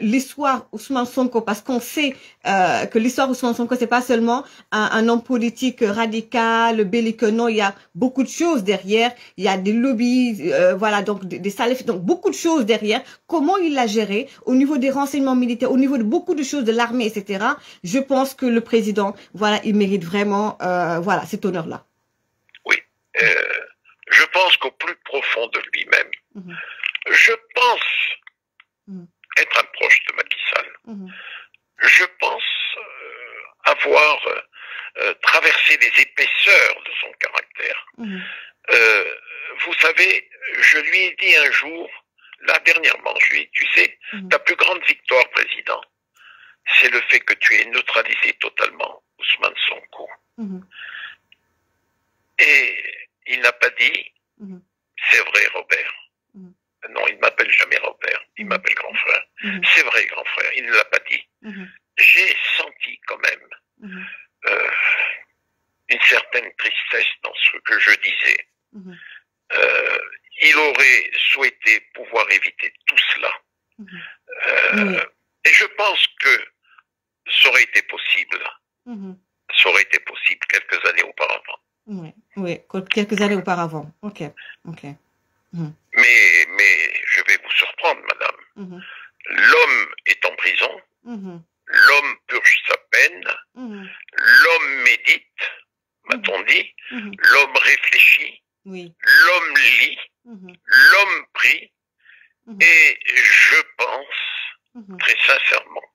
l'histoire Ousmane Sonko, parce qu'on sait que l'histoire Ousmane Sonko, c'est pas seulement un homme politique radical, belliqueux, non, il y a beaucoup de choses derrière, il y a des lobbies, voilà, donc des salafistes, donc beaucoup de choses derrière. Comment il l'a géré au niveau des renseignements militaires, au niveau de beaucoup de choses de l'armée, etc. Je pense que le président, voilà, il mérite vraiment, voilà, cet honneur-là. Oui, je pense qu'au plus profond de lui-même, je pense être un proche de Macky Sall. Je pense avoir traversé les épaisseurs de son caractère. Vous savez, je lui ai dit un jour, là dernièrement, je lui ai dit, tu sais, ta plus grande victoire, président, c'est le fait que tu aies neutralisé totalement Ousmane Sonko. Et il n'a pas dit, c'est vrai, Robert. Non, il ne m'appelle jamais Robert, il m'appelle grand frère. C'est vrai, grand frère, il ne l'a pas dit. J'ai senti quand même une certaine tristesse dans ce que je disais. Il aurait souhaité pouvoir éviter tout cela. Et je pense que ça aurait été possible. Ça aurait été possible quelques années auparavant. Oui, quelques années auparavant. Ok. Mais apprendre, madame. L'homme est en prison, l'homme purge sa peine, l'homme médite, m'a-t-on dit, l'homme réfléchit, l'homme lit, l'homme prie, et je pense, très sincèrement,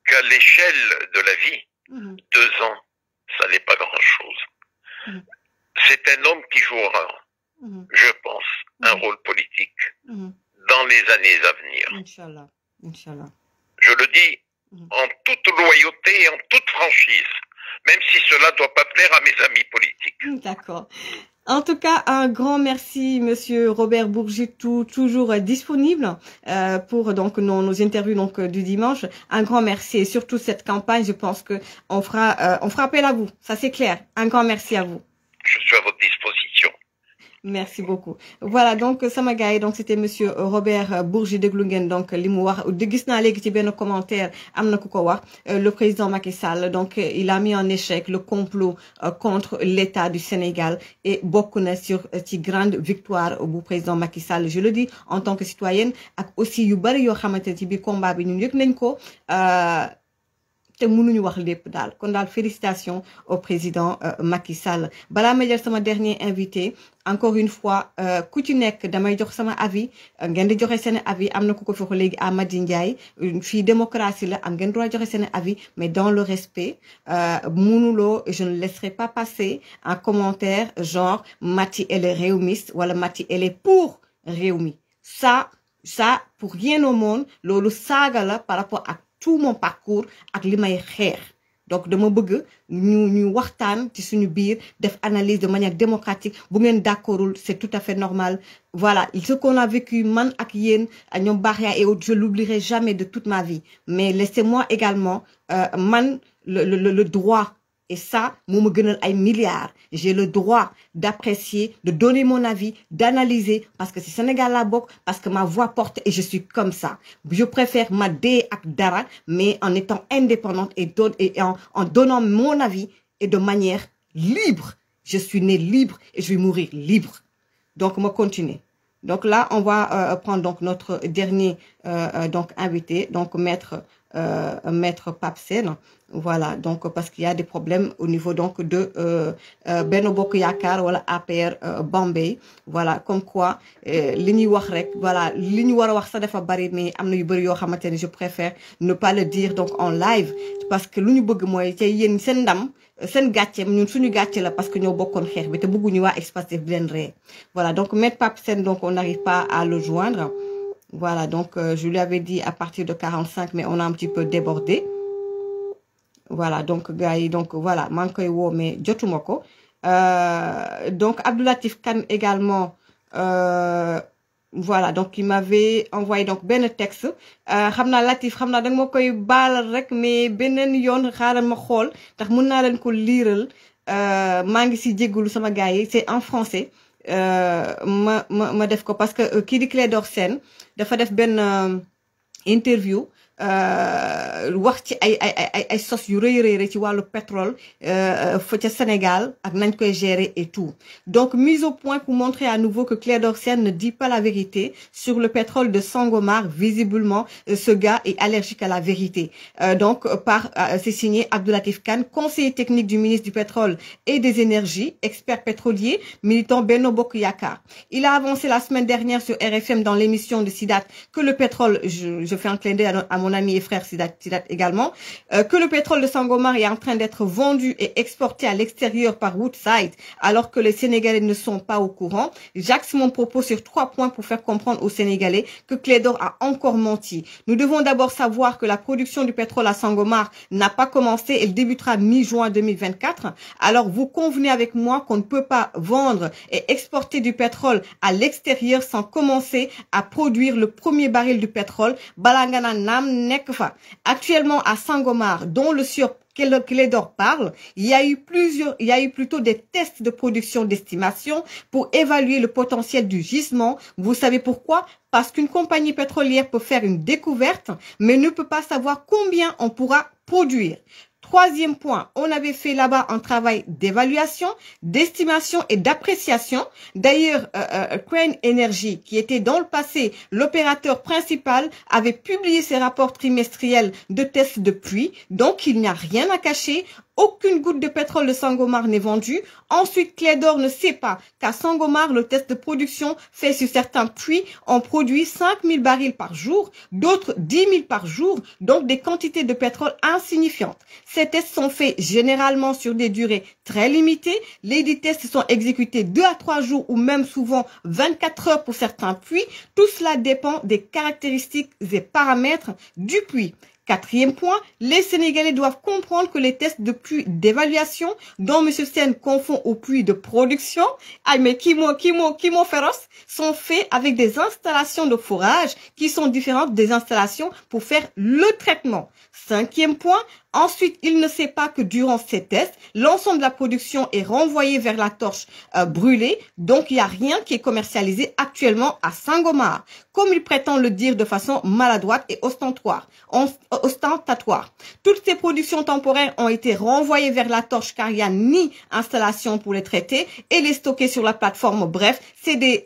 qu'à l'échelle de la vie, 2 ans, ça n'est pas grand-chose. C'est un homme qui jouera, je pense, un rôle politique dans les années à venir. Inch'Allah. Inch'Allah. Je le dis en toute loyauté et en toute franchise, même si cela ne doit pas plaire à mes amis politiques. D'accord. En tout cas, un grand merci, Monsieur Robert Bourgi, toujours disponible pour donc nos interviews donc du dimanche. Un grand merci et surtout cette campagne, je pense que on fera appel à vous. Ça c'est clair. Un grand merci à vous. Je suis à votre disposition. Merci beaucoup. Voilà, donc sama gars yi donc c'était monsieur Robert Bourgi déglu ngeen donc li mu wax gis naa léegi ci benn commentaire am na ku ko wax le président Macky Sall donc il a mis en échec le complot contre l'État du Sénégal et bokk na ci grande victoire bu président Macky Sall, je le dis en tant que citoyenne ak aussi yu bari yoo xamante ne ci biir combat bi ñun yëg nañ ko te mënuñu wax lépp daal kon daal félicitations au président Macky Sall. Balaa ma jël sama dernier invité encore une fois ku ci nekk damay jox sama avis ngeen di joxe seen avis am na ku ko fi wax léegi Amady Ndiaye fii démocratie la am ngeen droit joxe seen avis mais dans le respect mënuloo je ne laisserai pas passer un commentaire genre Maty elle est réewmiste wala Maty elle est pour Rewmi. Ça pour rien au monde loolu saaga la par rapport à tout mon parcours ak li may xeex. Donc dama bëgg ñu waxtaan ci suñu biir def analyse de manière démocratique bu ngeen d'accordul c'est tout à fait normal. Voilà, ce qu'on a vécu man ak yéen ñoom Bakhia et autres, je l'oublierai jamais de toute ma vie. Mais laissez-moi également man le droit. Et ça, moo ma gënal ay milliards. J'ai le droit d'apprécier, de donner mon avis, d'analyser, parce que c'est Sénégal la bokk, parce que ma voix porte et je suis comme ça. Je préfère ma dee ak dara, mais en étant indépendante et en donnant mon avis et de manière libre. Je suis née libre et je vais mourir libre. Donc, on va continuer. Donc là, on va prendre donc notre dernier donc invité, donc maître Pape Sène. Voilà, donc parce qu'il y a des problèmes au niveau donc de Benno Bokk Yaakaar wala APR Bambey. Voilà, comme quoi li ñuy wax rek voilà li ñu war a wax sax dafa bari mais am na yu bari yoo xamante ne je préfère ne pas le dire donc en live parce que lu ñu bëgg mooy tey yéen seen ndam seen gàcce ñun suñu gàcce la parce que ñoo bokkoon xeex bi te bëgguñu waa Expassif di leen ree. Voilà, donc maître Pape Sène donc on n'arrive pas à le joindre. Voilà, donc je lui avais dit à partir de 45 mais on a un petit peu débordé. Voilà, donc gars yi donc voilà maa ngi koy woo mais jotuma ko donc Abdou Latif Kane également voilà donc il m'avait envoyé donc benn texte xam naa Latif xam naa danga ma koy baalal rek mais beneen yoon xaaral ma xool ndax mën naa leen ko liiral maa ngi si jégalu sama gars yi c'est en français ma def ko parce que kii di Clédor Sène dafa def benn interview wax ci ay sos yu rëy ci wàllu pétrole fa ca Sénégal ak nañ koy gérer et tout. Donc mise au point pour montrer à nouveau que Clédor Sène ne dit pas la vérité sur le pétrole de Sangomar. Visiblement ce gars est allergique à la vérité. Donc c'est signé Abdou Latif Kane, conseiller technique du ministre du pétrole et des énergies, expert pétrolier, militant Benno Bokk Yaakaar. Il a avancé la semaine dernière sur RFM dans l'émission de Sidat que le pétrole, je fais un clin d'œil à mon ami et frère Sidat également, que le pétrole de Sangomar est en train d'être vendu et exporté à l'extérieur par Woodside, alors que les Sénégalais ne sont pas au courant. J'axe mon propos sur 3 points pour faire comprendre aux Sénégalais que Clédor a encore menti. Nous devons d'abord savoir que la production du pétrole à Sangomar n'a pas commencé, elle débutera mi-juin 2024. Alors vous convenez avec moi qu'on ne peut pas vendre et exporter du pétrole à l'extérieur sans commencer à produire le premier baril du pétrole. Balangana Nam Nekfa. Actuellement à Sangomar, dont le sieur Clédor parle, il y a eu plutôt des tests de production d'estimation pour évaluer le potentiel du gisement. Vous savez pourquoi? Parce qu'une compagnie pétrolière peut faire une découverte, mais ne peut pas savoir combien on pourra produire. Troisième point, on avait fait là-bas un travail d'évaluation, d'estimation et d'appréciation. D'ailleurs, Crane Energy, qui était dans le passé l'opérateur principal, avait publié ses rapports trimestriels de tests de pluie. Donc, il n'y a rien à cacher. Aucune goutte de pétrole de Sangomar n'est vendue. Ensuite, Clédor ne sait pas qu'à Sangomar, le test de production fait sur certains puits, on produit 5000 barils par jour, d'autres 10 000 par jour, donc des quantités de pétrole insignifiantes. Ces tests sont faits généralement sur des durées très limitées. Les tests sont exécutés 2 à 3 jours ou même souvent 24 heures pour certains puits. Tout cela dépend des caractéristiques et paramètres du puits. Quatrième point, les Sénégalais doivent comprendre que les tests de puits d'évaluation, dont M. Sen confond aux puits de production, mais qui féroce, sont faits avec des installations de forage qui sont différentes des installations pour faire le traitement. Cinquième point, ensuite, il ne sait pas que durant ces tests, l'ensemble de la production est renvoyé vers la torche brûlée, donc il n'y a rien qui est commercialisé actuellement à Sangomar, comme il prétend le dire de façon maladroite et ostentatoire. Toutes ces productions temporaires ont été renvoyées vers la torche car il n'y a ni installation pour les traiter et les stocker sur la plateforme. Bref, c'est des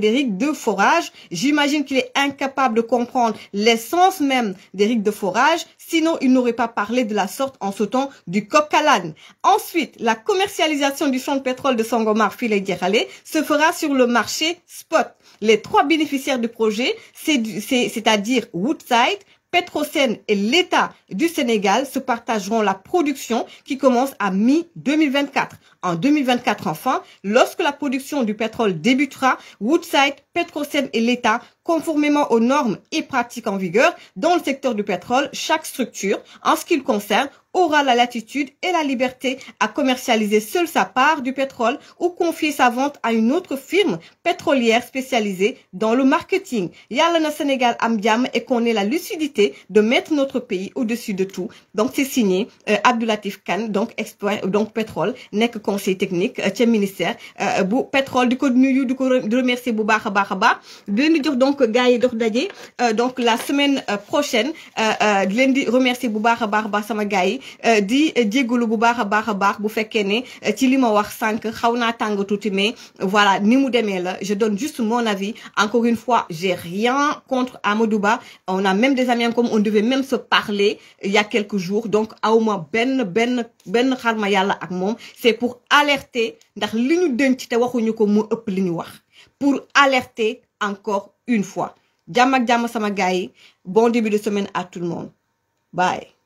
rigs de forage. J'imagine qu'il est incapable de comprendre l'essence même des rigs de forage, sinon il n'aurait pas parlé de la sorte en sautant du coq à l'âne. Ensuite, la commercialisation du champ de pétrole de Sangomar Filé-Dieralé se fera sur le marché spot. Les 3 bénéficiaires du projet, c'est-à-dire Woodside, Petrosen et l'État du Sénégal se partageront la production qui commence à mi-2024. En 2024, enfin, lorsque la production du pétrole débutera, Woodside, Petrosen et l'État, conformément aux normes et pratiques en vigueur dans le secteur du pétrole, chaque structure, en ce qui le concerne, aura la latitude et la liberté à commercialiser seule sa part du pétrole ou confier sa vente à une autre firme pétrolière spécialisée dans le marketing. Yalla na Sénégal am jàmm et qu'on ait la lucidité de mettre notre pays au-dessus de tout. Donc c'est signé Abdou Latif Kane, donc pétrole, nekk conseil technique ci ministère bu pétrole, di ko nuyu di ko remercier bu baax a baax di jox donc gars yi dox daje donc la semaine prochaine di leen di remercier bu baax a baax sama gars yi di jégalu bu baax a baax bu fekkee ne ci li ma wax sànq xaw naa tàng tuuti mais voilà ni mu demee la je donne juste mon avis. Encore une fois, j'ai rien contre Amadou Ba. On a même des amis comme on devait même se parler il y a quelques jours. Donc awma ben xarma yàlla ak moom. C'est pour alerter ndax li ñu denc te waxuñu ko mu ëpp li ñu wax. Pour alerter encore une fois. Jàmm ak jàmm sama gars yi. Bon début de semaine à tout le monde. Bye.